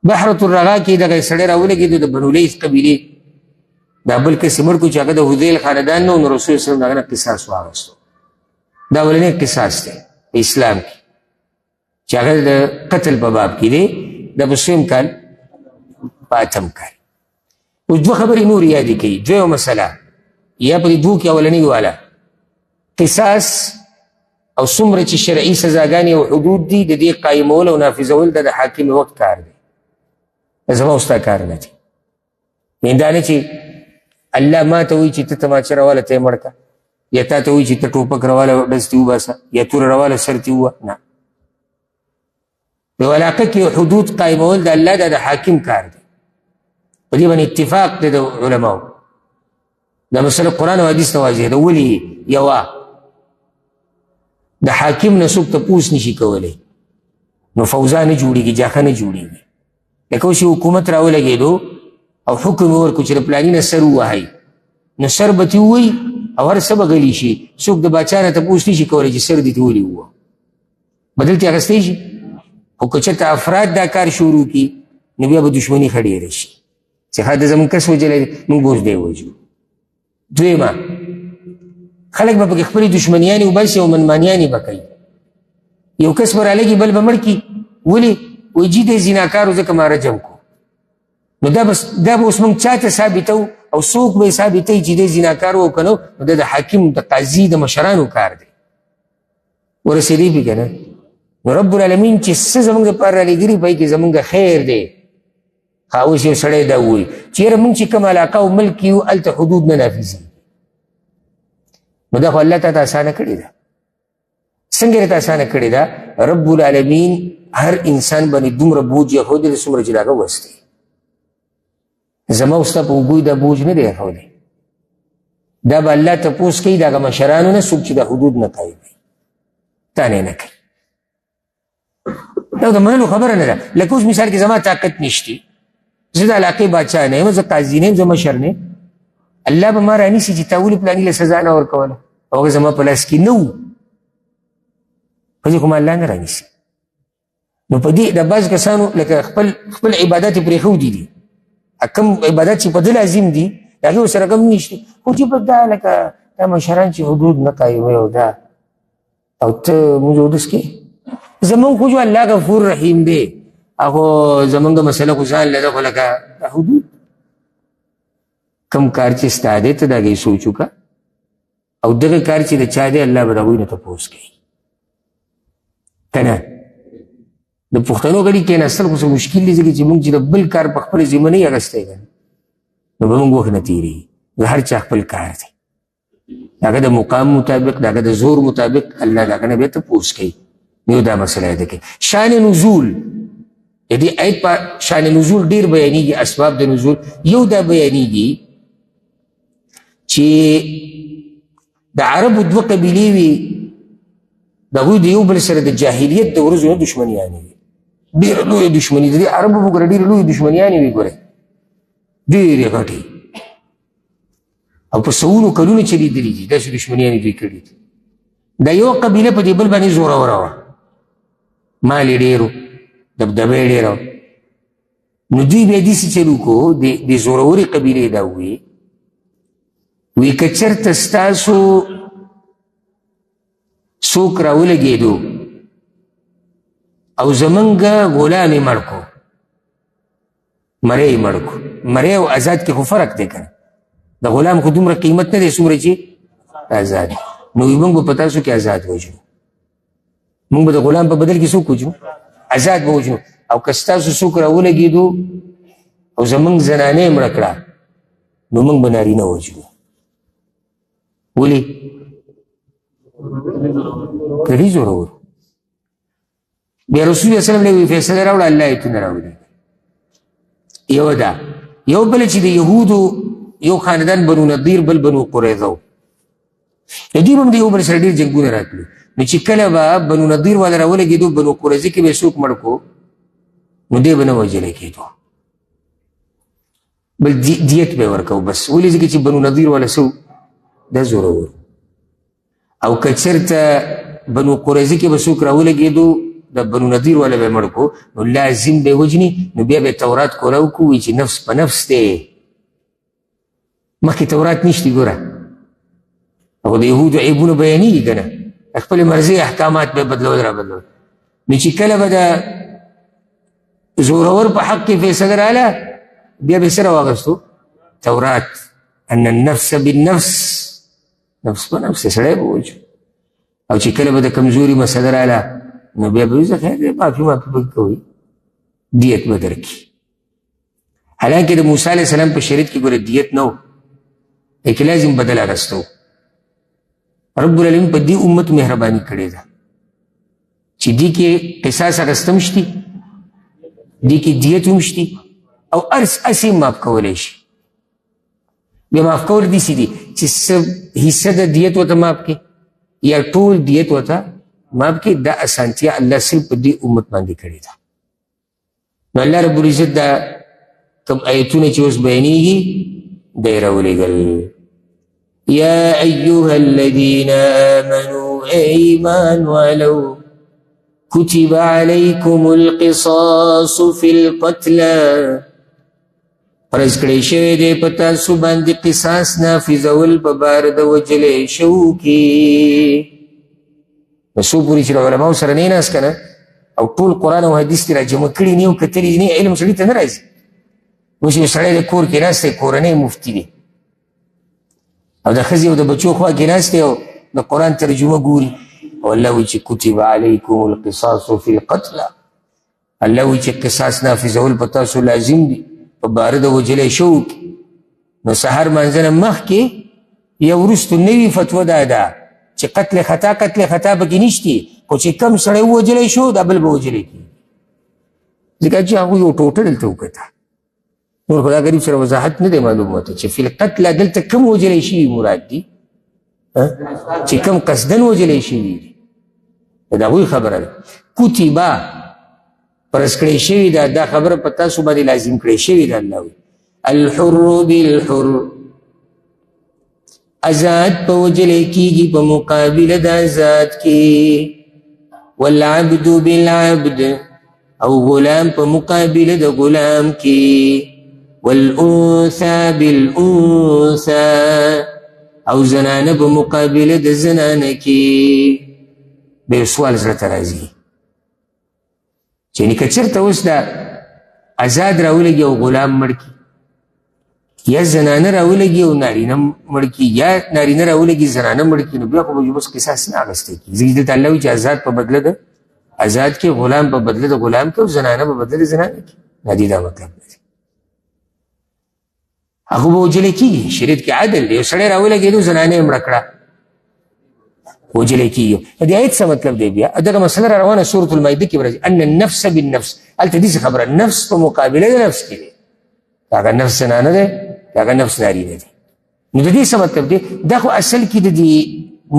بحرة الرغا کې دغه سړی راولګېدو د بنو لیث قبیلې، دا بل کس مړ کړو چې هغه د حذیل خاندان نه، نو رسول الله صلی الله علیه وسلم دغه نه قصاص واخیستو. دا اولنی قصاص دی په اسلام کې چې هغه د قتل په باب کې دی، د په 2 کال په 8 کال. اوس دوه خبرې نور یادې کوي. دویمه مسله یا په دې دوو کې اولنۍ واله قصاص او څومره چې شرعي سزاګانې او حدود دي، د دې قایمول او نافظول د حاکم وخت کار دی، زما او ستا کار نه دی. یعنې دا نه چې الله ما ته وایي چې ته تماچه راواله ته یې مړ کړه، یا تا ته وایي چې ته ټوپک راواله ډز تې وباسه، یا توره راواله سر تې ووه. نه، په یو علاقه کې حدود قایمول د الله د حاکم کار دی. په دې باندې اتفاق دی د علماو. دا مسله قرآن او حدیث نه واضح ده. ولې؟ یوه، د حاکم نه څوک تپوس نشي کولی، نو فوزا نه جوړېږي، جاخه نه جوړېږي. لکه اوس حکومت راولګېدو او حکم یې ورکړو چې د پلاني نه سر ووهئ، نو سر به ترې ووایي او هر څه به غلی شي، څوک د باچا نه تپوس نشي کولی چې سر دې ترې ولې ووهه، بدل ترې اخیستی شي. خو که چېرته افراد دا کار شروع کړي نو بیا به دښمني ښه ډېره شي چې ښه د زموږ کس وجلی دی، موږ به اوس دی ووجو. دویمه، خلک به پکې خپلې دښمنیانې وباسي او منمانیانې به کوي. یو کس به رالګي بل به مړ کړي. ولې؟ وایي جي دی زیناکارو ځکه ما رجم کو. نو دا به اوس موږ چا ته ثابتو او څوک به یې ثابتوي چې دی زیناکار و که نو، نو دا د حاکم د قاضي د مشرانو کار دی. ورسېدی پې که نه، نو رب العالمین چې څه زموږ دپاره رالیږلي په هغې کې زموږ خیر دی. اوس یو سړی دا ووایي چې یاره موږ چې کوم علاقه او ملک یو هلته حدود نه نافظېږي، نو دا خو الله تا ته اسانه کړې ده. څنګه یې ته اسانه کړې ده؟ رب العالمین هر انسان باندې دومره بوج ایښودی دی څومره چې د هغه وس دی. زما او ستا په اوږو دا بوج نه دی ایښودی. دا به الله تپوس کوي د هغه مشرانو نه، څوک چې دا حدود نه قایموي، تا نه کوي. دا د منلو خبره نه ده. لکه اوس مثال کې زما طاقت نشتی، زه د علاقې باچا نه یم، زه قاضي نه یم، زه مشر نه یم، الله به ما رانیسي چې تا ولې پلاني له سزا نه ورکوله، او هغه زما په لاس کې نه و، په دې خو ما الله نه رانیسي. نو په دې د بعض کسانو لکه خپل عبادت یې پرېښودي دي، کوم عبادت چې په ده لازم دي د هغې ورسره کم نشته، خو چې په دا لکه دا مشران چې حدود نه قایموي او دا، او ته مونځ اودس کې زمون خو جو الله غفور رحیم دی هغه زمونږ مسله خو ځان لره خو لکه حدود کم کار چې ستا دی ته د هغې سوچ وکړه او دغه کار چې د چا دی الله به د هغوی نه تپوس کوي که نه د پښتنو غړي کېناستل خو څه مشکل دي ځکه چې مونږ چې د بل کار په خپله ذمه نه یې اخیستی که نو به مونږ وخت نه تېرېږي د هر چا خپل کار دی د هغه د مقام مطابق د هغه د زور مطابق الله د هغه نه بیا تپوس کوي نو دا مسله یې ده کوي شان نزول د دې آیت په شان نزول ډېر بیانېږي اسباب د نزول یو دا بیانېږي چې د عربو دوه قبیلې وي د هغوی د یو بل سره د جاهلیت د ورځو نه دښمنیانې وي ډېره لویه دښمني د دې عربو وګوره ډېرې لویې دښمنیانې وي ګورئ ډېرې غټې او په سوونو کلونه چلېدلي دي داسې دښمنیانې دوی کړي دي دا یو قبیله په دې بل باندې زوروره وه مال یې ډېر و دبدبه یې ډېره نو دوی بیا داسې چل وکړو د زورورې قبیلې دا وویې وی که چېرته ستاسو څوک راولګېدو او زمونږ غلام یې مړ کړو مری یې مړ کړو مری او آزاد کې خو فرق دی که نه د غلام خو دومره قیمت نه دی څومره چې آزاد نو وی موږ به په تاسو کې آزاد وژنو موږ به د غلام په بدل کې څوک وژنو آزاد به وژنو او که ستاسو څوک راولګېدو او زمونږ زنانه یې مړه کړه نو موږ به نارینه وژنو ولې کړي زورور بیا رسول الله صلی الله علیه وسلم فیصله راوړه الله ایتونه راوړي یو دا یو بل چې د یهودو یو خاندان بنو نضیر بل بنو قریظه و د دوی هم د یو بل سره ډېر جنګونه راتلو نو چې کله به بنو نضیر والا راولګېدو بنو قریظه کې به یې څوک مړ کړو نو دی به نه وژلی کېدو بل دیت به یې ورکوو بس ولې ځکه چې بنو نضیر والا څه دا زورور او که چېرته بنو قریظه کې به څوک راولګېدو د بنو نضیر والا به یې مړ کړو نو لازم به یې وجني نو بیا به یې تورات کولاو کړو وایي چې نفس په نفس دی مخکې تورات نشتی ګوره او د یهودو عیبونه بیانېږي که نه خپلې مرضي احکامات به بدلول را بدلول نو چې کله به د زورور په حق کې فیصله راله بیا به یې څه راواغستو تورات ان النفس بالنفس نفس په نفس سړی به وجو او چې کله به د کمزوري مسله راله نو بیا به ویزه خیر دی معافي به کوي دیت به درکړي حالانکې د موسی علیه السلام په شریعت کې ګوره دیت نه و لیکن لازم بدل اغستو رب العالمین په دې امت مهرباني کړې ده چې دې کې قصاص اغستم شتي دې کې دیت هم شتي او هسې معاف کولی شي بیا معاف کول داسې دي چې څه حصه د دیت ورته معاف کړي یا ټول دیت ورته معاف کړي دا اسانتیا الله صرف په دې امت باندې کړې ده نو الله رب العزت دا کوم آیتونه چې اوس بیانېږي دی راولېږل یا ایها الذین آمنوا ایمان والو کتب علیکم القصاص فی القتلى فرض کړی شوی دی په تاسو باندې قصاص نافظول په باره د وجلی شوو کې نو څو پورې چې له علماو سره نه ناست که نه او ټول قرآن او حدیث دې را جمع کړي نه او کتلي نه علم سړي ته نه راځي اوس یو سړی د کور کې ناست دی کورنی مفتي دی او د ښځې او د بچو خوا کې ناست دی او د قرآن ترجمه ګوري او الله وایي چې کتب علیکم القصاص فی القتلى الله وایي چې قصاص نافظول په تاسو لازم دي په باره د وجلی شوو کې نو سهار مانځه نه مخکې یا وروستو نوي فتوه دا ده چې قتل خطا پکې نشتي خو چې کم سړی ووجلی شو دا بل به وجلی کېږي ځکه چې هغوی یو ټوټه دلته وکته نور خو دا غریب سره وضاحت نه دی معلومه چې فی القتل دلته کم وجلی شوي مراد دي چې کم قصدن وجلی شوي دي د هغوی خبره ده کتیبه فرض کړی شوي ده دا خبره په تاسو باندې لازم کړی شوي ده الله وایي الحر بالحر آزاد په وجلی کېږي په مقابله د آزاد کې والعبد بالعبد او غلام په مقابله د غلام کې والانثى بالانثى او زنانه په مقابله د زنانه کې به سوال زړه ته راځي چې یعنې که چېرته اوس دا ازاد راولګي او غلام مړ کي یا زنانه راولګي او نارینه مړ کي یا نارینه راولګي زنانه مړ کي نو بیا خو به بس قصاص نه اخیستی کېږي ځکه دلته الله وایي چې ازاد په بدله د ازاد کې غلام په بدله د غلام کې او زنانه په بدله د زنانه کې نه دا مطلب دی هغه به وجلی کېږي شریعت کې عدل دی یو سړی راولګېدو زنانه یې مړه کړه وجلی کېږي د دې آیت څه مطلب دی بیا دغه مسله را روانه سورة المایده کې راځي ان النفس بالنفس هلته داسې خبره نفس په مقابله د نفس کې دی هغه نفس زنانه دی هغه نفس نارینه دی نو د دې څه مطلب دی دا خو اصل کې د دې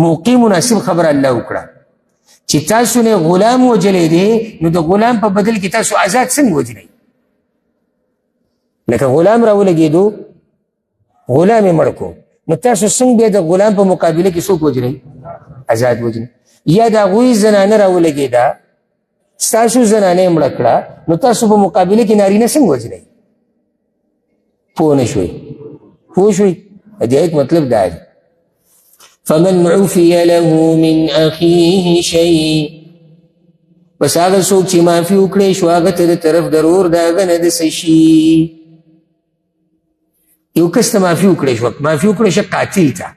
موقع مناسب خبره الله وکړه چې تاسو نه غلام وجلی دی نو د غلام په بدل کې تاسو آزاد څنګه وجلی لکه غلام راولګېدو غلام یې مړ کو نو تاسو څنګه بیا د غلام په مقابله کې څوک وجلی آزاد وجلی یا د هغوی زنانه راولګېده ستاسو زنانه یې مړه کړه نو تاسو په مقابله کې نارینه څنګه وجلی پوه نه شوئ پوه شوئ د دې آیت مطلب دا دی فمن عفي له من أخيه شيء بس هغه څوک چې معافي وکړی شو هغه ته د طرف د ورور د هغه نه د څه شي یو کس ته معافي وکړی شو معافي وکړی شو قاتل ته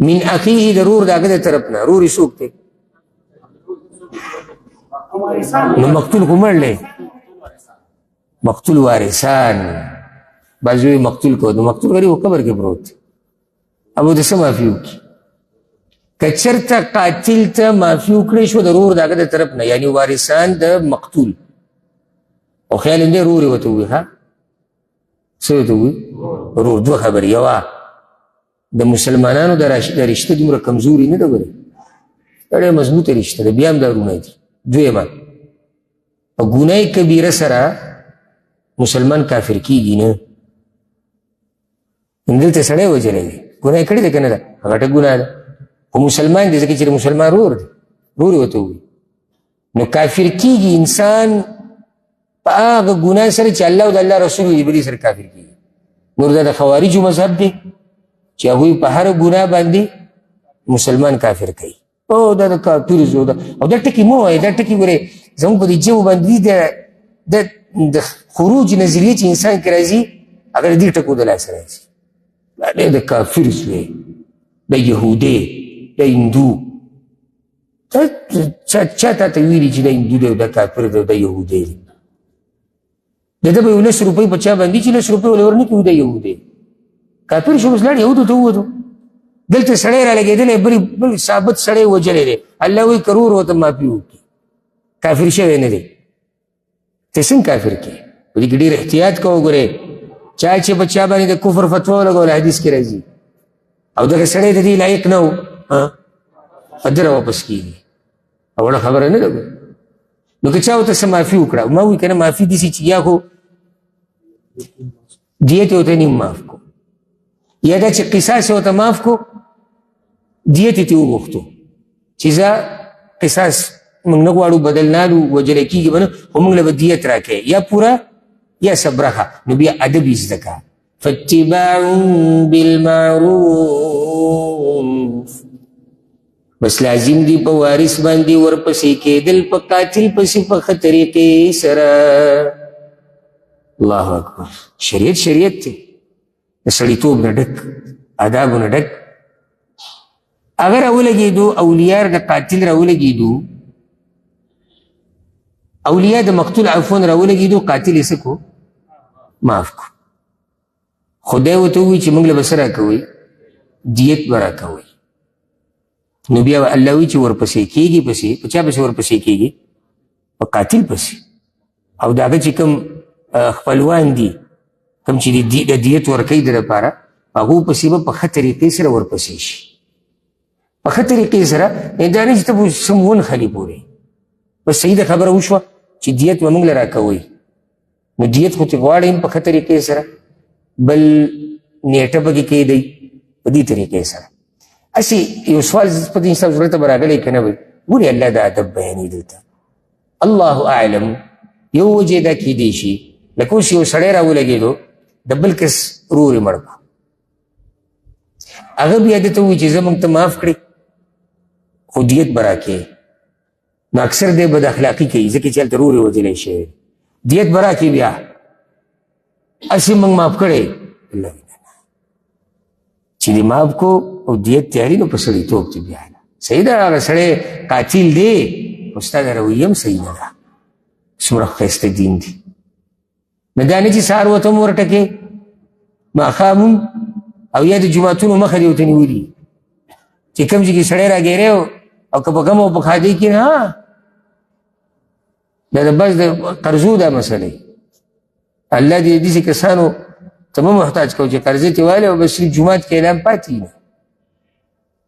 من اخیه د ورور د هغه د طرف نه ورور یې څوک دی نو مقتول خو مړ دی مقتول وارثان بعض وایي مقتول کو نو مقتول غریب قبر کې پروت دی ابو د څه معافي وکړي که چېرته قاتل ته معافي وکړی شو د ورور د هغه د طرف نه یعنې وارثان د مقتول او خیال هم دی ورور یې ورته ووایي ها څه ورته ووایي ورور دوه خبرې یوه د مسلمانانو د رشته دومره کمزوري نه ده ګورې ډېره مضبوطه رشته ده بیا هم دا ورونه دي دویمه په ګناه کبیره سره مسلمان کافر کیږي نه دلته سړی وجلی دی ګناه یې کړې ده که نه ده غټه ګناه ده خو مسلمان دی ځکه چې مسلمان رور دی رور یې ورته ووایي نو کافر کیږي انسان په هغه ګناه سره چې الله او د الله رسول یې بلې سره کافر کیږي نور دا د خوارجو مذهب دی چې هغوی په هر ګناه باندې مسلمان کافر کوي او دا د کافر زو ده او دا ټکي مه وایي دا ټکي ګورې زموږ په دې ژبو باندې د خروج نظریې چې انسان کې راځي هغه د دې ټکو د لاسه راځي دا د کافر زوی د یهودی د هندو چا تا ته ویلي چې د هندو دی او د کافر دی او د یهودی دی د ده به یو 10 روپۍ په چا باندې چې 10 روپۍ ولې ورنه کړي د یهودی کافر شو بس لاړ یهودو ته ووتو دلته سړی را لګېدلی بل ثابت سړی وجلی دی الله وایي که ورور ورته معافي وکړي کافر شوی نه دی ته څنګه کافر کړې په دې کې ډېر احتیاط کوه ګورې چا چې په چا باندې د کفر فتوا ولګوله حدیث کې راځي او دغه سړی د دې لایق نه و ادره واپس کېږي اوله خبره نه ده نو که چا ورته څه معافي وکړه ما وایي که نه معافي داسې چې یا خو دیت یې ورته نیم معاف کو یا دا چې قصاص یې ورته معاف کو دیت یې ترې وغوښتو چې زه قصاص موږ نه غواړو بدل نالو وجلی کېږي به نه خو موږ له به دیت راکوې یا پوره یا صبرخه نو بیا ادب یې زده که فاتباع بالمعروف بس لازم دی په وارث باندې ورپسې کېدل په قاتل پسې په ښه طریقې سره الله اکبر شریعت دی د سړیتوب نه ډک آدابو نه ډک اگر راولګېدو اولیاء د قاتل راولګېدو اولیاء د مقتول عفون راولګېدو قاتل یې څه کو معاف کو خدای ورته ووایي چې موږ له به څه راکوئ دیت به راکوئ نو بیا الله وایي چې ورپسې کېږي پسې په چا پسې ورپسې کېږي په قاتل پسې او د هغه چې کوم خپلوان دي کوم چې د دیت ورکوي د لپاره هغو پسې به په ښه طریقې سره ورپسې شي په ښه طریقې سره دا نه چې ته به سم ونښلې پورې بس صحیح ده خبره وشوه چې دیت به موږ له راکوئ نو دیت خو ترې غواړئ هم په ښه طریقې سره بل نیټه پکې کېدی په دې طریقې سره هسې یو سوال په دې حساب زړه ته به راغلی که نه وي ولې الله دا ادب بیانوي دلته الله اعلم یو وجې دا کېدی شي لکه اوس یو سړی راولګېدو د بل کس ورور یې مړ کړو هغه بیا ده ته ووایي چې زه موږ ته معاف کړې خو دیت به راکې نو اکثر دی بد اخلاقي کوي ځکه چې هلته رورې وجلی شوی دیت به راکړي بیا هسې موږ معاف کړی الله چې دې معاف کو او دیت تیاري نو په سړیتوب کې بیا صحیح ده هغه سړی قاتل دی خو ستا د رویه هم صحیح نه ده څومره ښایسته دین دی نه دا نه چې سهار ورته هم ورټکې ماښام هم او یا د جوماتونو مخه دې ورته نیولي چې کوم ځای کې سړی راګیری او که په غم او په ښادۍ کې نه دا د بس د قرضو دا مسله الله دې داسې کسانو ته مه محتاج کوو چې قرضې ترې والی او بس صرف جومات کې اعلان پاتې نه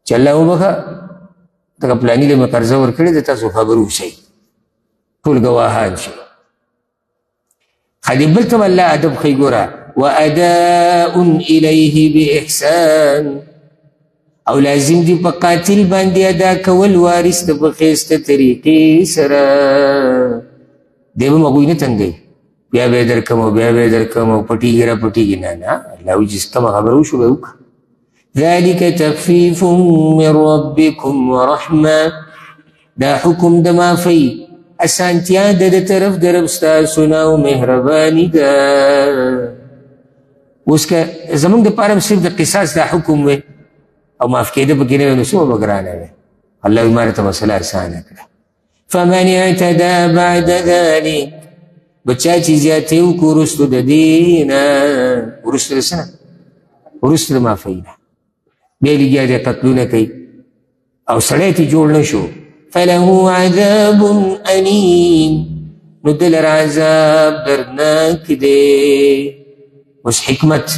چې الله وبخه دغه پلاني له مې قرضه ورکړې ده تاسو خبر اوسئ ټول ګواهان شئ خدي بل ته الله ادب ښیي ګوره واداء الیه باحسان او لازم دی په قاتل باندې ادا کول وارث د په ښایسته طریقې سره دی به مغوی نه تنګوي بیا به یې درکم او بیا به یې درکم او پټېږي را پټېږي نه نه الله وایي چې کومه خبره وشو به وکړه ذلك تخفیف من ربکم ورحمه دا حکم د معافۍ اسانتیا د طرف د رب ستاسو نه او مهرباني ده اوس که زموږ دپاره هم صرف د قصاص دا حکم وی او معاف کېده پکې نه وي نو څومره به ګرانه وی الله وایي ما راته مسله اسانه کړه فمن اعتدى بعد ذلك بچا چې زیاتې وکړو وروستو د دې نه وروستو د څه نه وروستو د معافۍ نه بیا لګیا دی قتلونه کوي او سړی ترې جوړ نه شو فله عذاب الیم نو ده لره عذاب دردناک دی اوس حکمت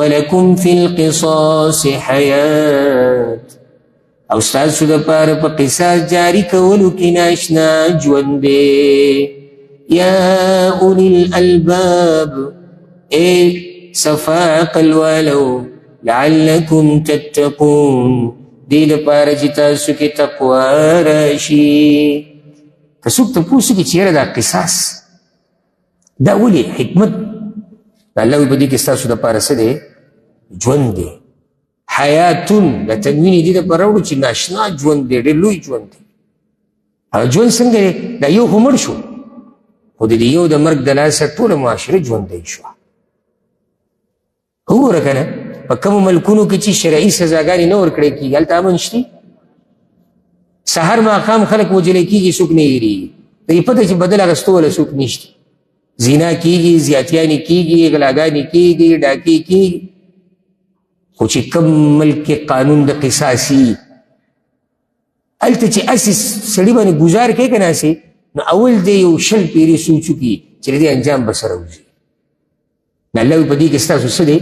ولکم فی القصاص حیات او ستاسو دپاره په قصاص جاري کولو کې ناشنا ژوند دی یا اولی الالباب ای صفا عقل والو لعلکم تتقون دې لپاره چې تاسو کې تقوا راشي که څوک تپوس وکړي چې یاره دا قصاص دا ولې حکمت الله وایي په دې کې ستاسو دپاره څه دی ژوند دی حیاتون دا تنوین یې دې دپاره راوړو چې ناشنا ژوند دی ډېر لوی ژوند دی هغه ژوند څنګه دی دا یو خو مړ شو خو د دې یو د مرګ د لاسه ټوله معاشره ژوندی شوه وګوره که نه په کومو ملکونو کې چې شرعي سزاګانې نه ورکړی کېږي هلته امن شته سهار ماښام خلک وجلی کېږي څوک نه هېرېږي د دې پته چې بدل اخیستو والا څوک نشته زنا کېږي زیاتیانې کېږي غلاګانې کېږي ډاکې کېږي خو چې کوم ملک کې قانون د قصاصي هلته چې هسې سړي باندې ګزار کوي که نه هسې نو اول دی یو شل پیرې سوچ وکړي چې د دې انجام به سره وځي نو الله وایي په دې کې ستاسو څه دی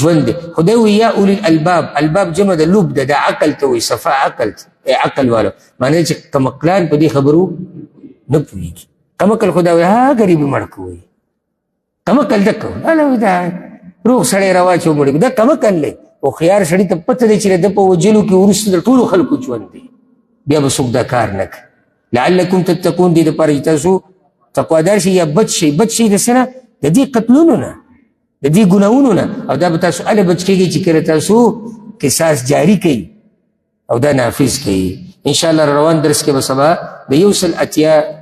ژوند دی خدای وایي یا اولی الالباب الباب جمع د لب ده دا عقل ته وایي صفا عقل عقل والا معنی چې کمقلان په دې خبرو نه پوهېږي کمقل خدا وایي ها غریبي مړ کوي کمقل دکه الله وایي دا روغ سړی راواچو مړ دا کمقل دی هوښیار سړي ته پته دی چې د په وجلو کې وروسته د ټولو خلکو ژوند دی بیا به څوک دا کار نه کوي لعلکم تتقون دې دپاره چې تاسو تقوادار شئ یا بچ شئ بچ شئ د څه نه د دې قتلونو نه د دې ګناهونو نه او دا به تاسو هله بچ کېږئ چې کله تاسو قصاص جاري کوي او دا نافظ کوي انشاءالله روان درس کې به سبا د 180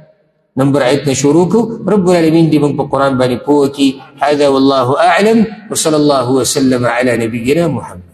نمبر آیت نه شروع کړو رب العالمین دې موږ په قرآن باندې پوه کړي هذا والله اعلم وصلی الله وسلم علی نبینا محمد